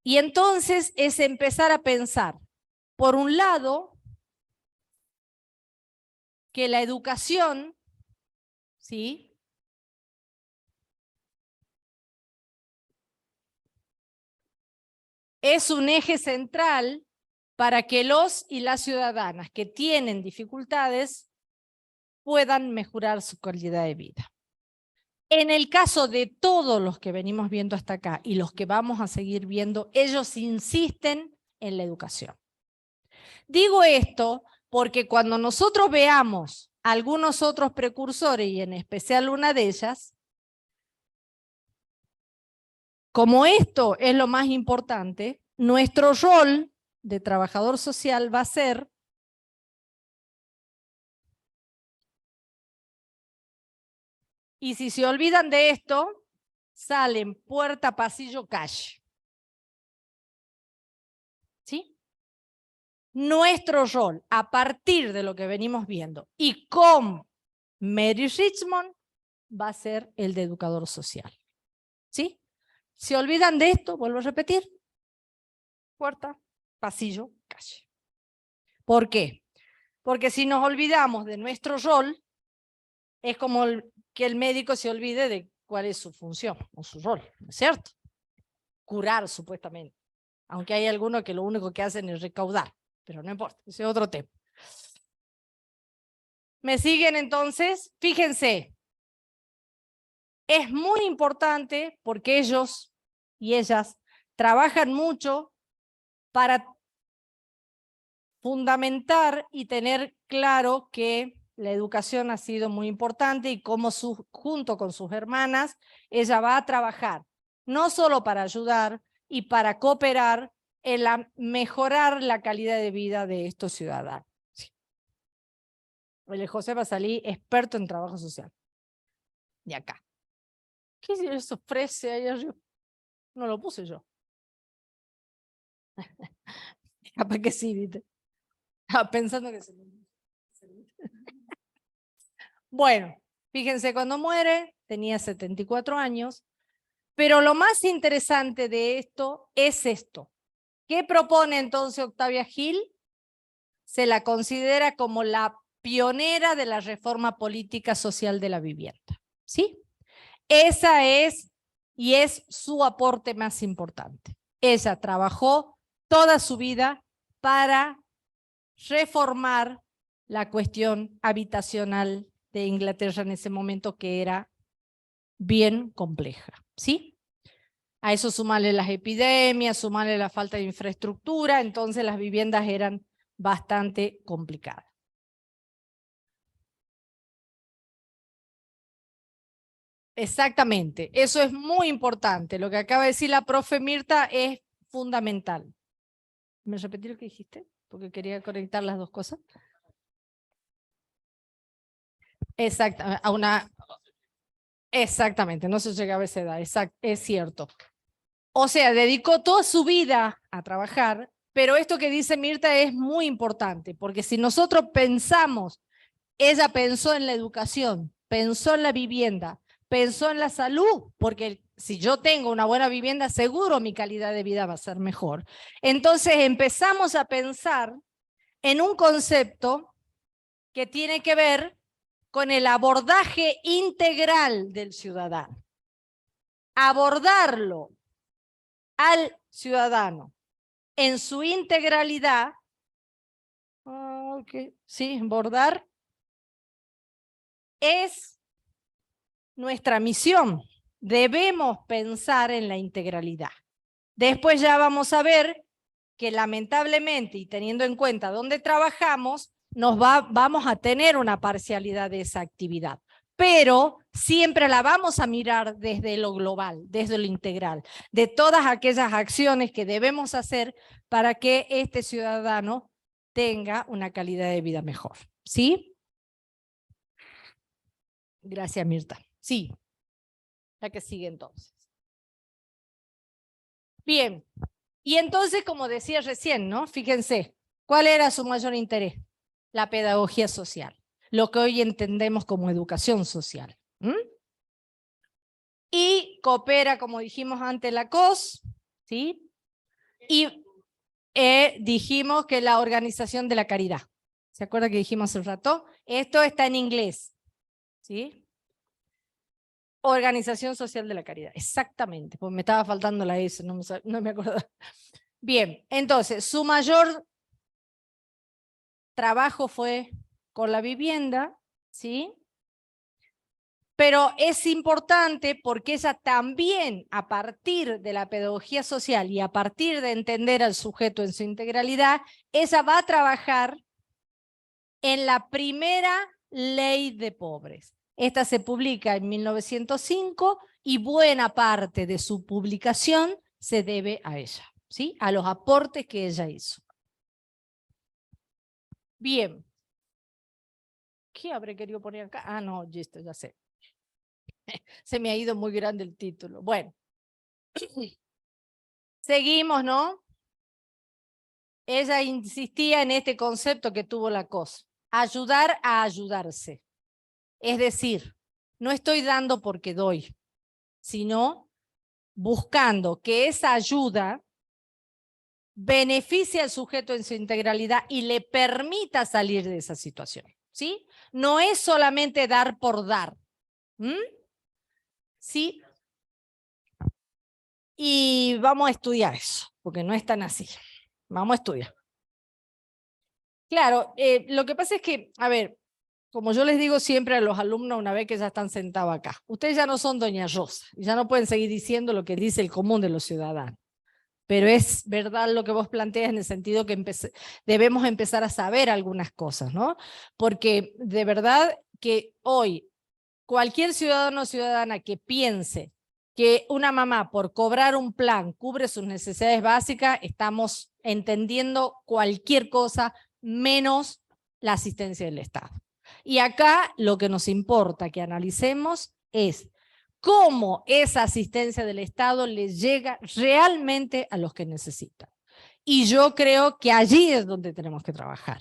Y entonces es empezar a pensar, por un lado, que la educación, ¿sí?, es un eje central para que los y las ciudadanas que tienen dificultades puedan mejorar su calidad de vida. En el caso de todos los que venimos viendo hasta acá y los que vamos a seguir viendo, ellos insisten en la educación. Digo esto porque cuando nosotros veamos algunos otros precursores, y en especial una de ellas, como esto es lo más importante, nuestro rol de trabajador social va a ser y si se olvidan de esto, salen puerta, pasillo, calle. ¿Sí? Nuestro rol, a partir de lo que venimos viendo, y con Mary Richmond, va a ser el de educador social. ¿Sí? ¿Se olvidan de esto? Vuelvo a repetir. puerta, pasillo, calle. ¿Por qué? Porque si nos olvidamos de nuestro rol, es como que el médico se olvide de cuál es su función o su rol, ¿no es cierto? Curar, supuestamente. Aunque hay algunos que lo único que hacen es recaudar, pero no importa, ese es otro tema. ¿Me siguen entonces? Fíjense, es muy importante porque ellos y ellas trabajan mucho para fundamentar y tener claro que la educación ha sido muy importante y cómo junto con sus hermanas ella va a trabajar no solo para ayudar y para cooperar en mejorar la calidad de vida de estos ciudadanos. Sí. El José Basalí, experto en trabajo social. De acá. ¿Qué se les ofrece ahí arriba? No lo puse yo. Capaz que sí, ¿viste? Estaba pensando que se me... Bueno, fíjense, cuando muere tenía 74 años, pero lo más interesante de esto es esto. ¿Qué propone entonces Octavia Gil? Se la considera como la pionera de la reforma política social de la vivienda. ¿Sí? Esa es y es su aporte más importante. Ella trabajó toda su vida para reformar la cuestión habitacional de Inglaterra en ese momento, que era bien compleja, ¿sí? A eso sumarle las epidemias, sumarle la falta de infraestructura, entonces las viviendas eran bastante complicadas. Exactamente, eso es muy importante. Lo que acaba de decir la profe Mirta es fundamental. ¿Me repetí lo que dijiste? Porque quería conectar las dos cosas. Exactamente, no se llegaba a esa edad, es cierto. O sea, dedicó toda su vida a trabajar, pero esto que dice Mirta es muy importante, porque si nosotros pensamos, ella pensó en la educación, pensó en la vivienda, pensó en la salud, porque si yo tengo una buena vivienda, seguro mi calidad de vida va a ser mejor. Entonces empezamos a pensar en un concepto que tiene que ver con el abordaje integral del ciudadano. Abordarlo al ciudadano en su integralidad, sí, abordar, es nuestra misión. Debemos pensar en la integralidad. Después ya vamos a ver que lamentablemente, y teniendo en cuenta dónde trabajamos, vamos a tener una parcialidad de esa actividad. Pero siempre la vamos a mirar desde lo global, desde lo integral, de todas aquellas acciones que debemos hacer para que este ciudadano tenga una calidad de vida mejor. ¿Sí? Gracias, Mirta. Sí, la que sigue entonces. Bien, y entonces, como decía recién, ¿no? Fíjense, ¿cuál era su mayor interés? La pedagogía social, lo que hoy entendemos como educación social. Y coopera, como dijimos antes, la COS, ¿sí? Y dijimos que la organización de la caridad. ¿Se acuerda que dijimos hace un rato? Esto está en inglés, ¿sí? Organización Social de la Caridad, exactamente, porque me estaba faltando la S, no me acuerdo. Bien, entonces, su mayor trabajo fue con la vivienda, ¿sí? Pero es importante porque ella también, a partir de la pedagogía social y a partir de entender al sujeto en su integralidad, ella va a trabajar en la primera ley de pobres. Esta se publica en 1905 y buena parte de su publicación se debe a ella, ¿sí? A los aportes que ella hizo. Bien. ¿Qué habré querido poner acá? Ah, no, listo, ya sé. Se me ha ido muy grande el título. Bueno. Seguimos, ¿no? Ella insistía en este concepto que tuvo la COS. Ayudar a ayudarse. Es decir, no estoy dando porque doy, sino buscando que esa ayuda beneficie al sujeto en su integralidad y le permita salir de esa situación, ¿sí? No es solamente dar por dar, ¿sí? Y vamos a estudiar eso, porque no es tan así. Vamos a estudiar. Claro, lo que pasa es que, a ver, como yo les digo siempre a los alumnos una vez que ya están sentados acá, ustedes ya no son doña Rosa, ya no pueden seguir diciendo lo que dice el común de los ciudadanos. Pero es verdad lo que vos planteas en el sentido que debemos empezar a saber algunas cosas, ¿no? Porque de verdad que hoy cualquier ciudadano o ciudadana que piense que una mamá por cobrar un plan cubre sus necesidades básicas, estamos entendiendo cualquier cosa menos la asistencia del Estado. Y acá lo que nos importa que analicemos es cómo esa asistencia del Estado les llega realmente a los que necesitan. Y yo creo que allí es donde tenemos que trabajar.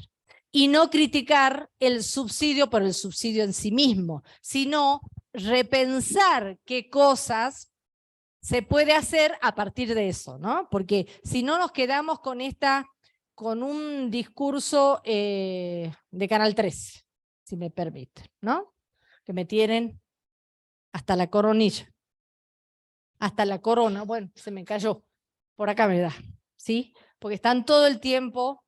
Y no criticar el subsidio por el subsidio en sí mismo, sino repensar qué cosas se puede hacer a partir de eso, ¿no? Porque si no nos quedamos con un discurso de Canal 13, si me permiten, ¿no? Que me tienen hasta la coronilla, hasta la corona, bueno, se me cayó, por acá me da, ¿sí? Porque están todo el tiempo,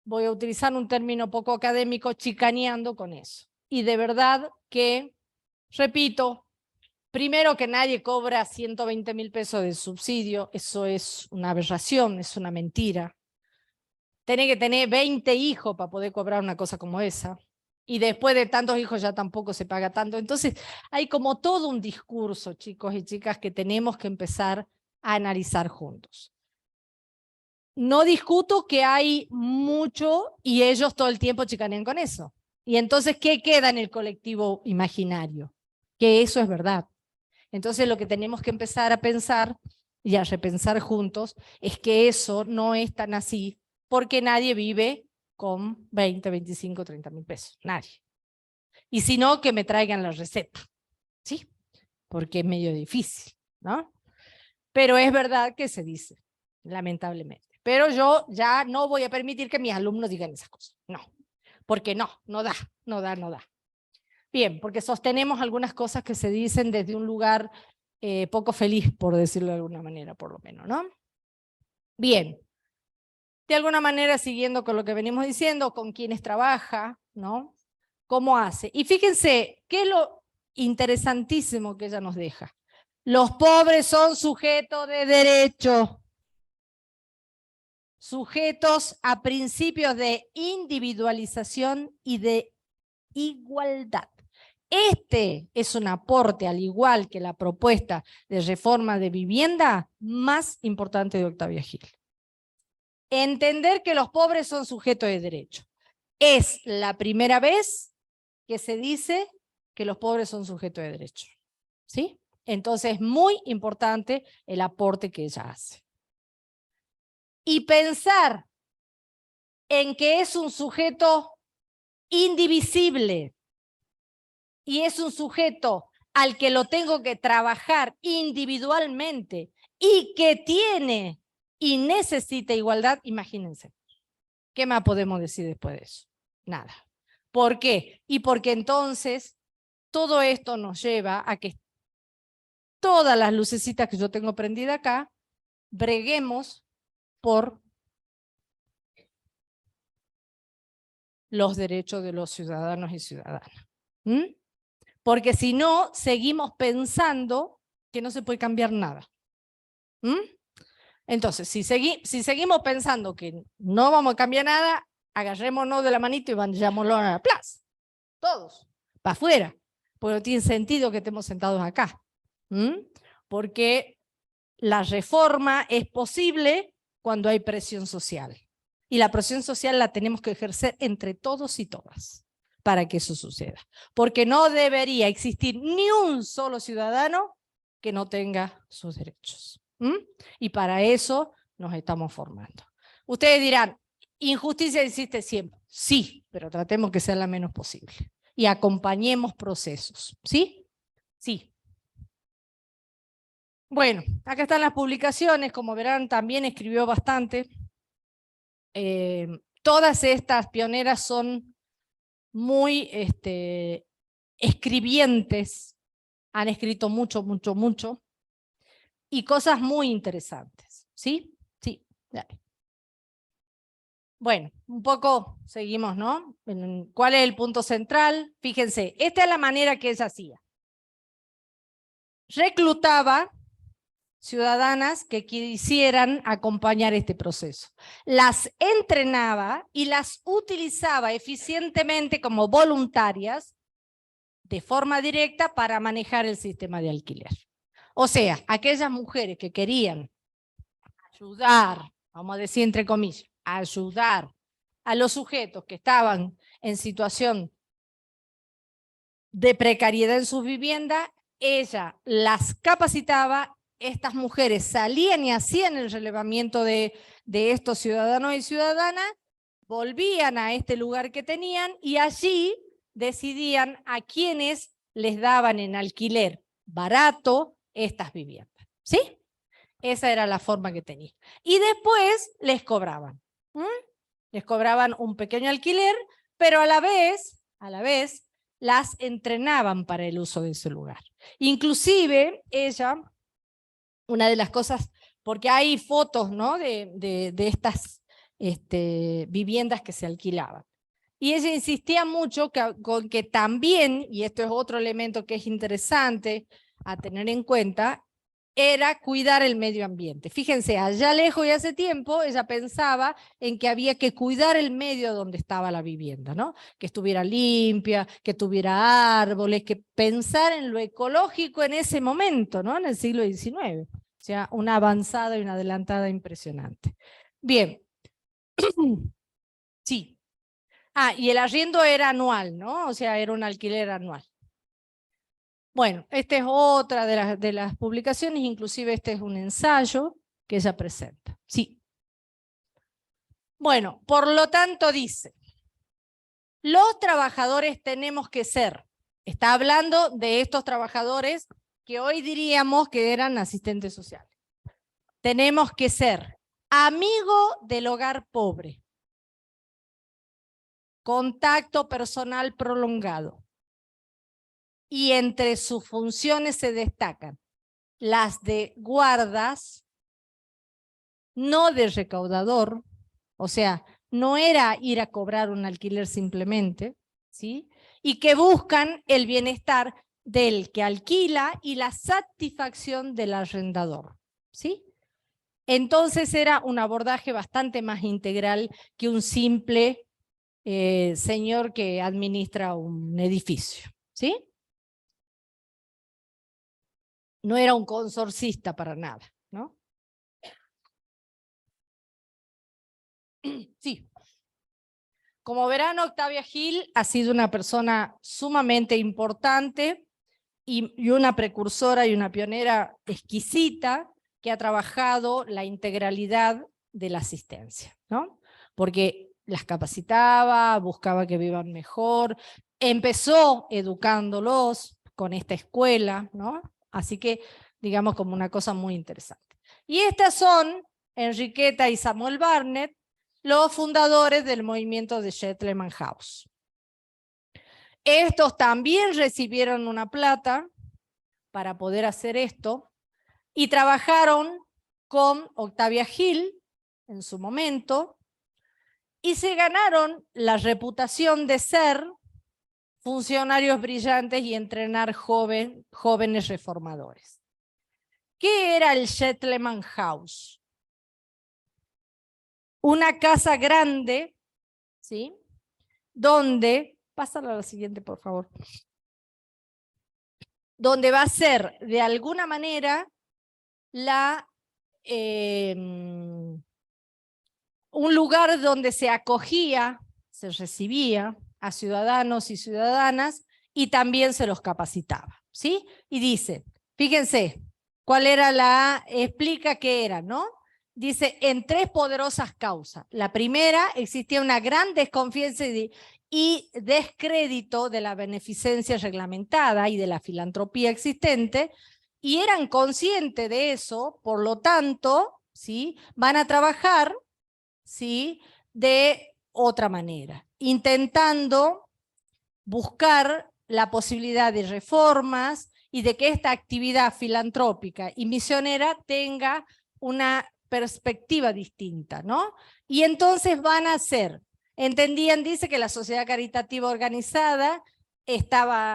voy a utilizar un término poco académico, chicaneando con eso. Y de verdad que, repito, primero que nadie cobra 120.000 pesos de subsidio, eso es una aberración, es una mentira. Tenés que tener 20 hijos para poder cobrar una cosa como esa. Y después de tantos hijos ya tampoco se paga tanto. Entonces hay como todo un discurso, chicos y chicas, que tenemos que empezar a analizar juntos. No discuto que hay mucho y ellos todo el tiempo chicanean con eso. Y entonces, ¿qué queda en el colectivo imaginario? Que eso es verdad. Entonces lo que tenemos que empezar a pensar y a repensar juntos es que eso no es tan así, porque nadie vive con 20, 25, 30.000 pesos. Nadie. Y si no, que me traigan la receta. ¿Sí? Porque es medio difícil, ¿no? Pero es verdad que se dice, lamentablemente. Pero yo ya no voy a permitir que mis alumnos digan esas cosas. No. Porque no da. Bien, porque sostenemos algunas cosas que se dicen desde un lugar poco feliz, por decirlo de alguna manera, por lo menos, ¿no? Bien. De alguna manera, siguiendo con lo que venimos diciendo, con quienes trabaja, ¿no? ¿Cómo hace? Y fíjense, ¿qué es lo interesantísimo que ella nos deja? Los pobres son sujetos de derecho, sujetos a principios de individualización y de igualdad. Este es un aporte, al igual que la propuesta de reforma de vivienda, más importante de Octavia Gil. Entender que los pobres son sujetos de derecho. Es la primera vez que se dice que los pobres son sujetos de derecho. ¿Sí? Entonces es muy importante el aporte que ella hace. Y pensar en que es un sujeto indivisible y es un sujeto al que lo tengo que trabajar individualmente y que tiene y necesita igualdad, imagínense. ¿Qué más podemos decir después de eso? Nada. ¿Por qué? Y porque entonces todo esto nos lleva a que todas las lucecitas que yo tengo prendida acá, breguemos por los derechos de los ciudadanos y ciudadanas. Porque si no, seguimos pensando que no se puede cambiar nada. Entonces, si seguimos pensando que no vamos a cambiar nada, agarrémonos de la manito y vayámoslo a la plaza. Todos, para afuera. Porque no tiene sentido que estemos sentados acá. Porque la reforma es posible cuando hay presión social. Y la presión social la tenemos que ejercer entre todos y todas para que eso suceda. Porque no debería existir ni un solo ciudadano que no tenga sus derechos. Y para eso nos estamos formando. Ustedes dirán, injusticia existe siempre. Sí, pero tratemos que sea la menos posible. Y acompañemos procesos. ¿Sí? Sí. Bueno, acá están las publicaciones, como verán también escribió bastante. Todas estas pioneras son muy escribientes, han escrito mucho, mucho, mucho, y cosas muy interesantes, ¿sí? Sí, dale. Bueno, un poco seguimos, ¿no? ¿Cuál es el punto central? Fíjense, esta es la manera que ella hacía. Reclutaba ciudadanas que quisieran acompañar este proceso. Las entrenaba y las utilizaba eficientemente como voluntarias de forma directa para manejar el sistema de alquiler. O sea, aquellas mujeres que querían ayudar, vamos a decir entre comillas, ayudar a los sujetos que estaban en situación de precariedad en sus viviendas, ella las capacitaba, estas mujeres salían y hacían el relevamiento de estos ciudadanos y ciudadanas, volvían a este lugar que tenían y allí decidían a quienes les daban en alquiler barato estas viviendas, ¿sí? Esa era la forma que tenía. Y después les cobraban. Les cobraban un pequeño alquiler, pero a la vez las entrenaban para el uso de ese lugar. Inclusive ella, una de las cosas, porque hay fotos, ¿no?, de estas viviendas que se alquilaban. Y ella insistía mucho con que también, y esto es otro elemento que es interesante a tener en cuenta, era cuidar el medio ambiente. Fíjense, allá lejos y hace tiempo ella pensaba en que había que cuidar el medio donde estaba la vivienda, ¿no? Que estuviera limpia, que tuviera árboles, que pensar en lo ecológico en ese momento, ¿no? En el siglo XIX. O sea, una avanzada y una adelantada impresionante. Bien. Sí. Y el arriendo era anual, ¿no? O sea, era un alquiler anual. Bueno, esta es otra de las publicaciones, inclusive este es un ensayo que ella presenta. Sí. Bueno, por lo tanto dice, los trabajadores tenemos que ser, está hablando de estos trabajadores que hoy diríamos que eran asistentes sociales. Tenemos que ser amigo del hogar pobre, contacto personal prolongado. Y entre sus funciones se destacan las de guardas, no de recaudador, o sea, no era ir a cobrar un alquiler simplemente, ¿sí? Y que buscan el bienestar del que alquila y la satisfacción del arrendador, ¿sí? Entonces era un abordaje bastante más integral que un simple señor que administra un edificio, ¿sí? No era un consorcista para nada, ¿no? Sí. Como verán, Octavia Gil ha sido una persona sumamente importante y una precursora y una pionera exquisita que ha trabajado la integralidad de la asistencia, ¿no? Porque las capacitaba, buscaba que vivan mejor, empezó educándolos con esta escuela, ¿no? Así que, digamos, como una cosa muy interesante. Y estas son Enriqueta y Samuel Barnett, los fundadores del movimiento de Gentleman House. Estos también recibieron una plata para poder hacer esto y trabajaron con Octavia Gil en su momento y se ganaron la reputación de ser funcionarios brillantes y entrenar jóvenes reformadores. ¿Qué era el Gentleman House? Una casa grande, ¿sí? Donde, pásalo a la siguiente por favor, donde va a ser de alguna manera un lugar donde se acogía, se recibía a ciudadanos y ciudadanas y también se los capacitaba, ¿sí? Y dice, fíjense, ¿cuál era explica qué era, ¿no? Dice, en 3 poderosas causas. La primera, existía una gran desconfianza y descrédito de la beneficencia reglamentada y de la filantropía existente, y eran conscientes de eso, por lo tanto, ¿sí?, van a trabajar, ¿sí?, de otra manera, intentando buscar la posibilidad de reformas y de que esta actividad filantrópica y misionera tenga una perspectiva distinta, ¿no? Y entonces van a hacer, entendían, dice, que la sociedad caritativa organizada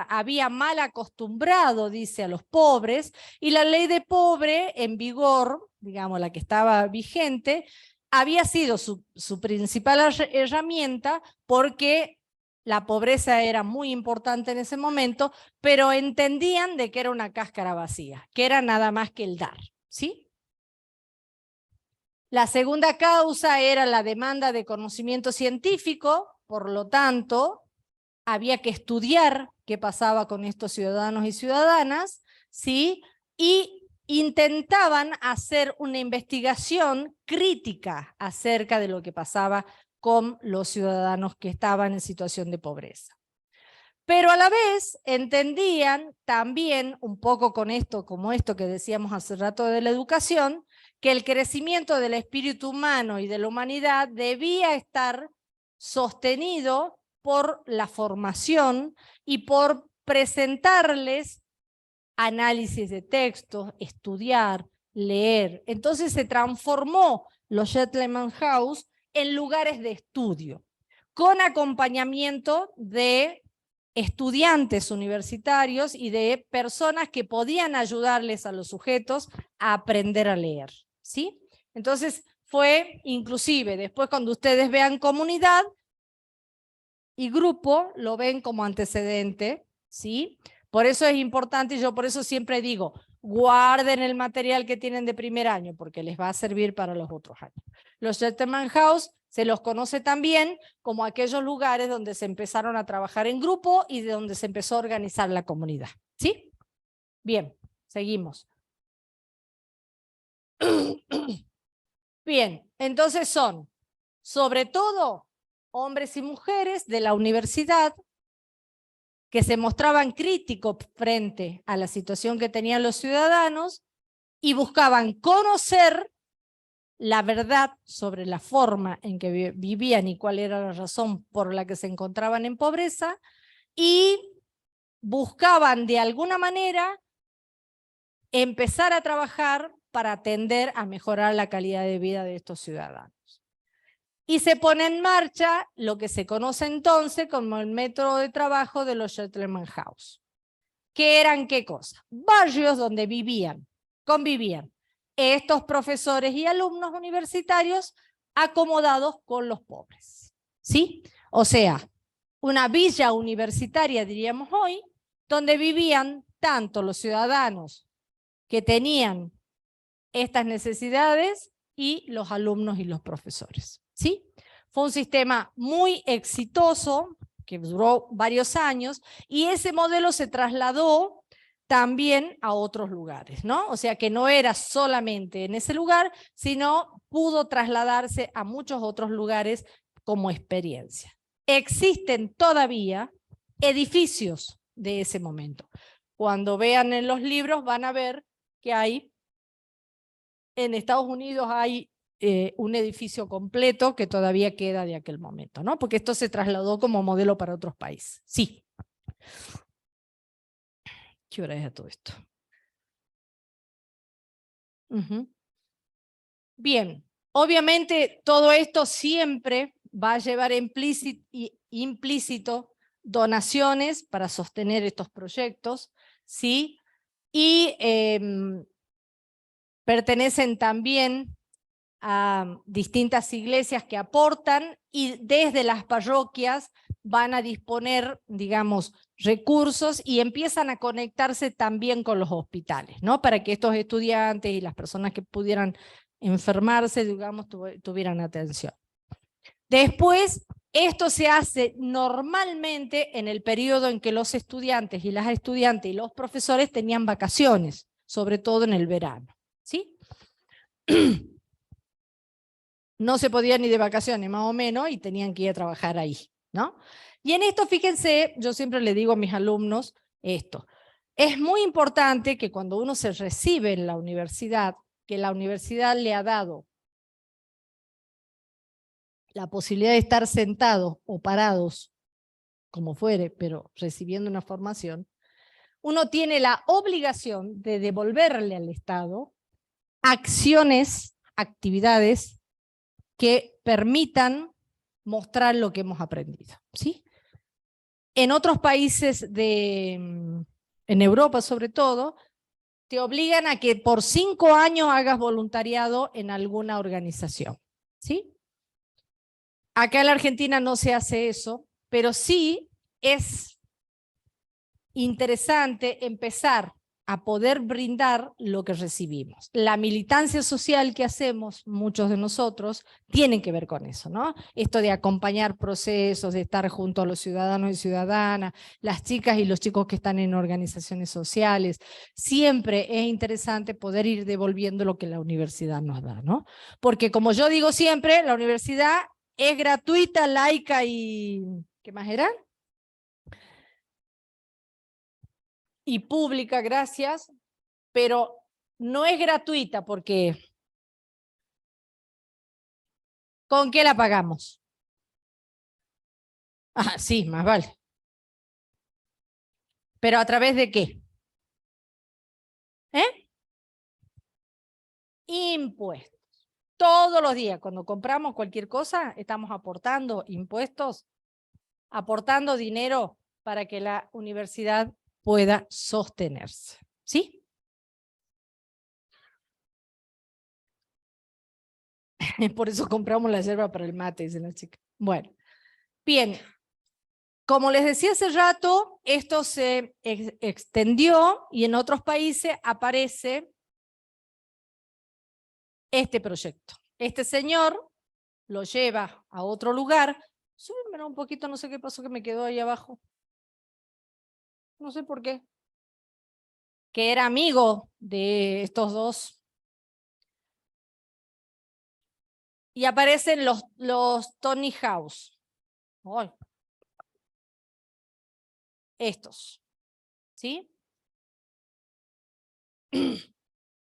había mal acostumbrado, dice, a los pobres, y la ley de pobre en vigor, digamos, la que estaba vigente, había sido su principal herramienta, porque la pobreza era muy importante en ese momento, pero entendían de que era una cáscara vacía, que era nada más que el dar, ¿sí? La segunda causa era la demanda de conocimiento científico, por lo tanto, había que estudiar qué pasaba con estos ciudadanos y ciudadanas, ¿sí? Y intentaban hacer una investigación crítica acerca de lo que pasaba con los ciudadanos que estaban en situación de pobreza. Pero a la vez entendían también, un poco con esto, como esto que decíamos hace rato de la educación, que el crecimiento del espíritu humano y de la humanidad debía estar sostenido por la formación y por presentarles análisis de textos, estudiar, leer. Entonces se transformó los Gentleman House en lugares de estudio, con acompañamiento de estudiantes universitarios y de personas que podían ayudarles a los sujetos a aprender a leer, ¿sí? Entonces fue inclusive, después cuando ustedes vean comunidad y grupo, lo ven como antecedente, ¿sí? Por eso es importante, y yo por eso siempre digo, guarden el material que tienen de primer año, porque les va a servir para los otros años. Los Gentleman House se los conoce también como aquellos lugares donde se empezaron a trabajar en grupo y de donde se empezó a organizar la comunidad, ¿sí? Bien, seguimos. Bien, entonces son, sobre todo, hombres y mujeres de la universidad que se mostraban críticos frente a la situación que tenían los ciudadanos y buscaban conocer la verdad sobre la forma en que vivían y cuál era la razón por la que se encontraban en pobreza, y buscaban de alguna manera empezar a trabajar para atender a mejorar la calidad de vida de estos ciudadanos. Y se pone en marcha lo que se conoce entonces como el método de trabajo de los Gentleman House. ¿Qué eran qué cosa? Barrios donde convivían estos profesores y alumnos universitarios acomodados con los pobres, ¿sí? O sea, una villa universitaria, diríamos hoy, donde vivían tanto los ciudadanos que tenían estas necesidades y los alumnos y los profesores, ¿sí? Fue un sistema muy exitoso que duró varios años, y ese modelo se trasladó también a otros lugares, ¿no? O sea que no era solamente en ese lugar, sino pudo trasladarse a muchos otros lugares como experiencia. Existen todavía edificios de ese momento. Cuando vean en los libros van a ver que hay, en Estados Unidos hay un edificio completo que todavía queda de aquel momento, ¿no? Porque esto se trasladó como modelo para otros países. Sí. ¿Qué hora es a todo esto? Bien, obviamente todo esto siempre va a llevar implícito donaciones para sostener estos proyectos, ¿sí? Y pertenecen también a distintas iglesias que aportan, y desde las parroquias van a disponer, digamos, recursos y empiezan a conectarse también con los hospitales, ¿no? Para que estos estudiantes y las personas que pudieran enfermarse, digamos, tuvieran atención. Después, esto se hace normalmente en el periodo en que los estudiantes y las estudiantes y los profesores tenían vacaciones, sobre todo en el verano, ¿sí? No se podía ni de vacaciones, más o menos, y tenían que ir a trabajar ahí, ¿no? Y en esto, fíjense, yo siempre le digo a mis alumnos esto. Es muy importante que cuando uno se recibe en la universidad, que la universidad le ha dado la posibilidad de estar sentados o parados, como fuere, pero recibiendo una formación, uno tiene la obligación de devolverle al Estado acciones, actividades que permitan mostrar lo que hemos aprendido, ¿sí? En otros países en Europa sobre todo, te obligan a que por 5 años hagas voluntariado en alguna organización, ¿sí? Acá en la Argentina no se hace eso, pero sí es interesante empezar a poder brindar lo que recibimos. La militancia social que hacemos, muchos de nosotros, tienen que ver con eso, ¿no? Esto de acompañar procesos, de estar junto a los ciudadanos y ciudadanas, las chicas y los chicos que están en organizaciones sociales. Siempre es interesante poder ir devolviendo lo que la universidad nos da, ¿no? Porque como yo digo siempre, la universidad es gratuita, laica y... ¿qué más era? Y pública, gracias, pero no es gratuita porque ¿con qué la pagamos? Ah, sí, más vale. ¿Pero a través de qué? Impuestos. Todos los días, cuando compramos cualquier cosa, estamos aportando impuestos, aportando dinero para que la universidad pueda sostenerse. ¿Sí? Por eso compramos la yerba para el mate, dicen las chicas. Bueno, bien. Como les decía hace rato, esto se extendió y en otros países aparece este proyecto. Este señor lo lleva a otro lugar. Súbemelo un poquito, no sé qué pasó que me quedó ahí abajo. No sé por qué. Que era amigo de estos dos. Y aparecen los Tony House. ¡Ay! Estos. ¿Sí?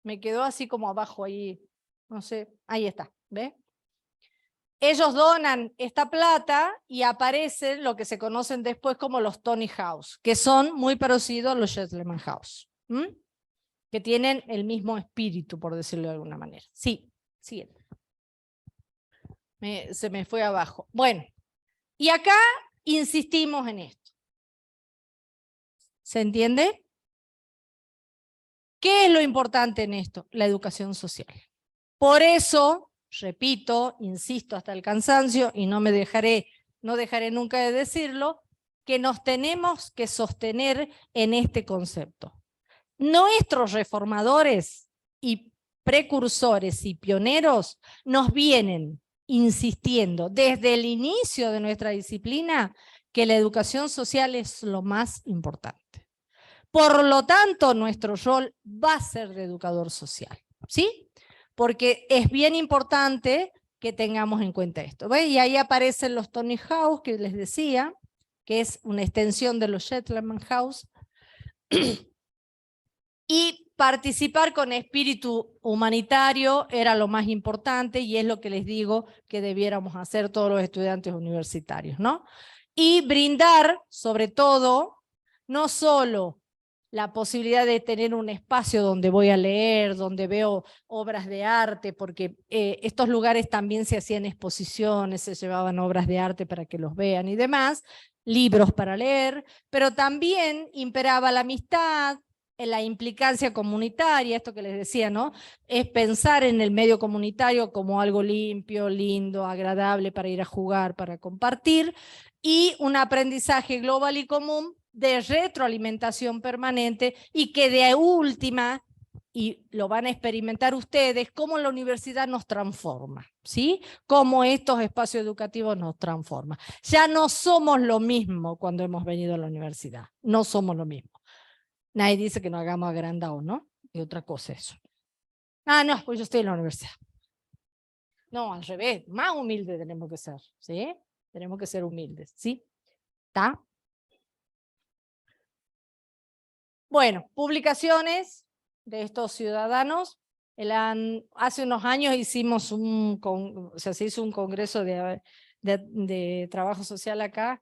Me quedó así como abajo ahí. No sé. Ahí está. ¿Ve? Ellos donan esta plata y aparecen lo que se conocen después como los Tony House, que son muy parecidos a los Gentleman House, que tienen el mismo espíritu, por decirlo de alguna manera. Sí, sí. Se me fue abajo. Bueno, y acá insistimos en esto. ¿Se entiende? ¿Qué es lo importante en esto? La educación social. Por eso, repito, insisto hasta el cansancio y no dejaré nunca de decirlo, que nos tenemos que sostener en este concepto. Nuestros reformadores y precursores y pioneros nos vienen insistiendo desde el inicio de nuestra disciplina que la educación social es lo más importante. Por lo tanto, nuestro rol va a ser de educador social, ¿sí? Porque es bien importante que tengamos en cuenta esto. ¿Ve? Y ahí aparecen los Tony House, que les decía, que es una extensión de los Gentleman House. Y participar con espíritu humanitario era lo más importante y es lo que les digo que debiéramos hacer todos los estudiantes universitarios, ¿no? Y brindar, sobre todo, no solo la posibilidad de tener un espacio donde voy a leer, donde veo obras de arte, porque estos lugares también se hacían exposiciones, se llevaban obras de arte para que los vean y demás, libros para leer, pero también imperaba la amistad, en la implicancia comunitaria, esto que les decía, ¿no? Es pensar en el medio comunitario como algo limpio, lindo, agradable para ir a jugar, para compartir, y un aprendizaje global y común de retroalimentación permanente y que de última, y lo van a experimentar ustedes, cómo la universidad nos transforma, ¿sí? Cómo estos espacios educativos nos transforman. Ya no somos lo mismo cuando hemos venido a la universidad, no somos lo mismo. Nadie dice que nos hagamos agrandados, ¿no? Y otra cosa eso. Ah, no, pues yo estoy en la universidad. No, al revés, más humildes tenemos que ser, ¿sí? Tenemos que ser humildes, ¿sí? ¿Está? Bueno, publicaciones de estos ciudadanos. Hace unos años se hizo un congreso de trabajo social acá,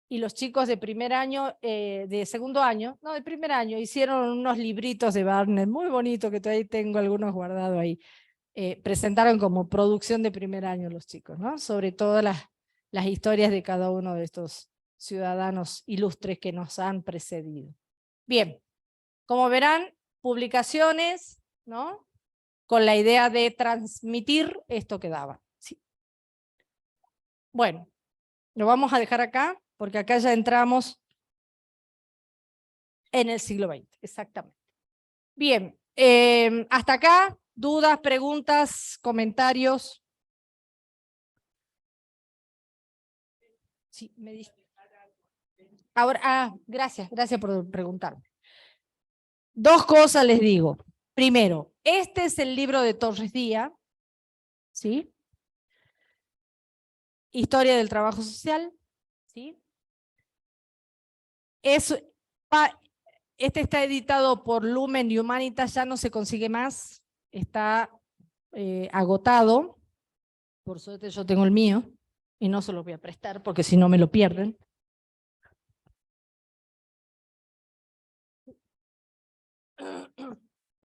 y los chicos de primer año, de segundo año, no, de primer año, hicieron unos libritos de Barnes muy bonitos, que todavía tengo algunos guardados ahí. Presentaron como producción de primer año los chicos, ¿no? Sobre todo las historias de cada uno de estos ciudadanos ilustres que nos han precedido. Bien, como verán, publicaciones, ¿no? Con la idea de transmitir esto que daban. Sí. Bueno, lo vamos a dejar acá, porque acá ya entramos en el siglo XX, exactamente. Bien, hasta acá, dudas, preguntas, comentarios. Sí, me dice. Ahora, gracias por preguntarme. Dos cosas les digo. Primero, este es el libro de Torres Díaz, ¿sí? Historia del trabajo social, ¿sí? Este está editado por Lumen y Humanitas, ya no se consigue más, está agotado. Por suerte yo tengo el mío y no se lo voy a prestar porque si no me lo pierden.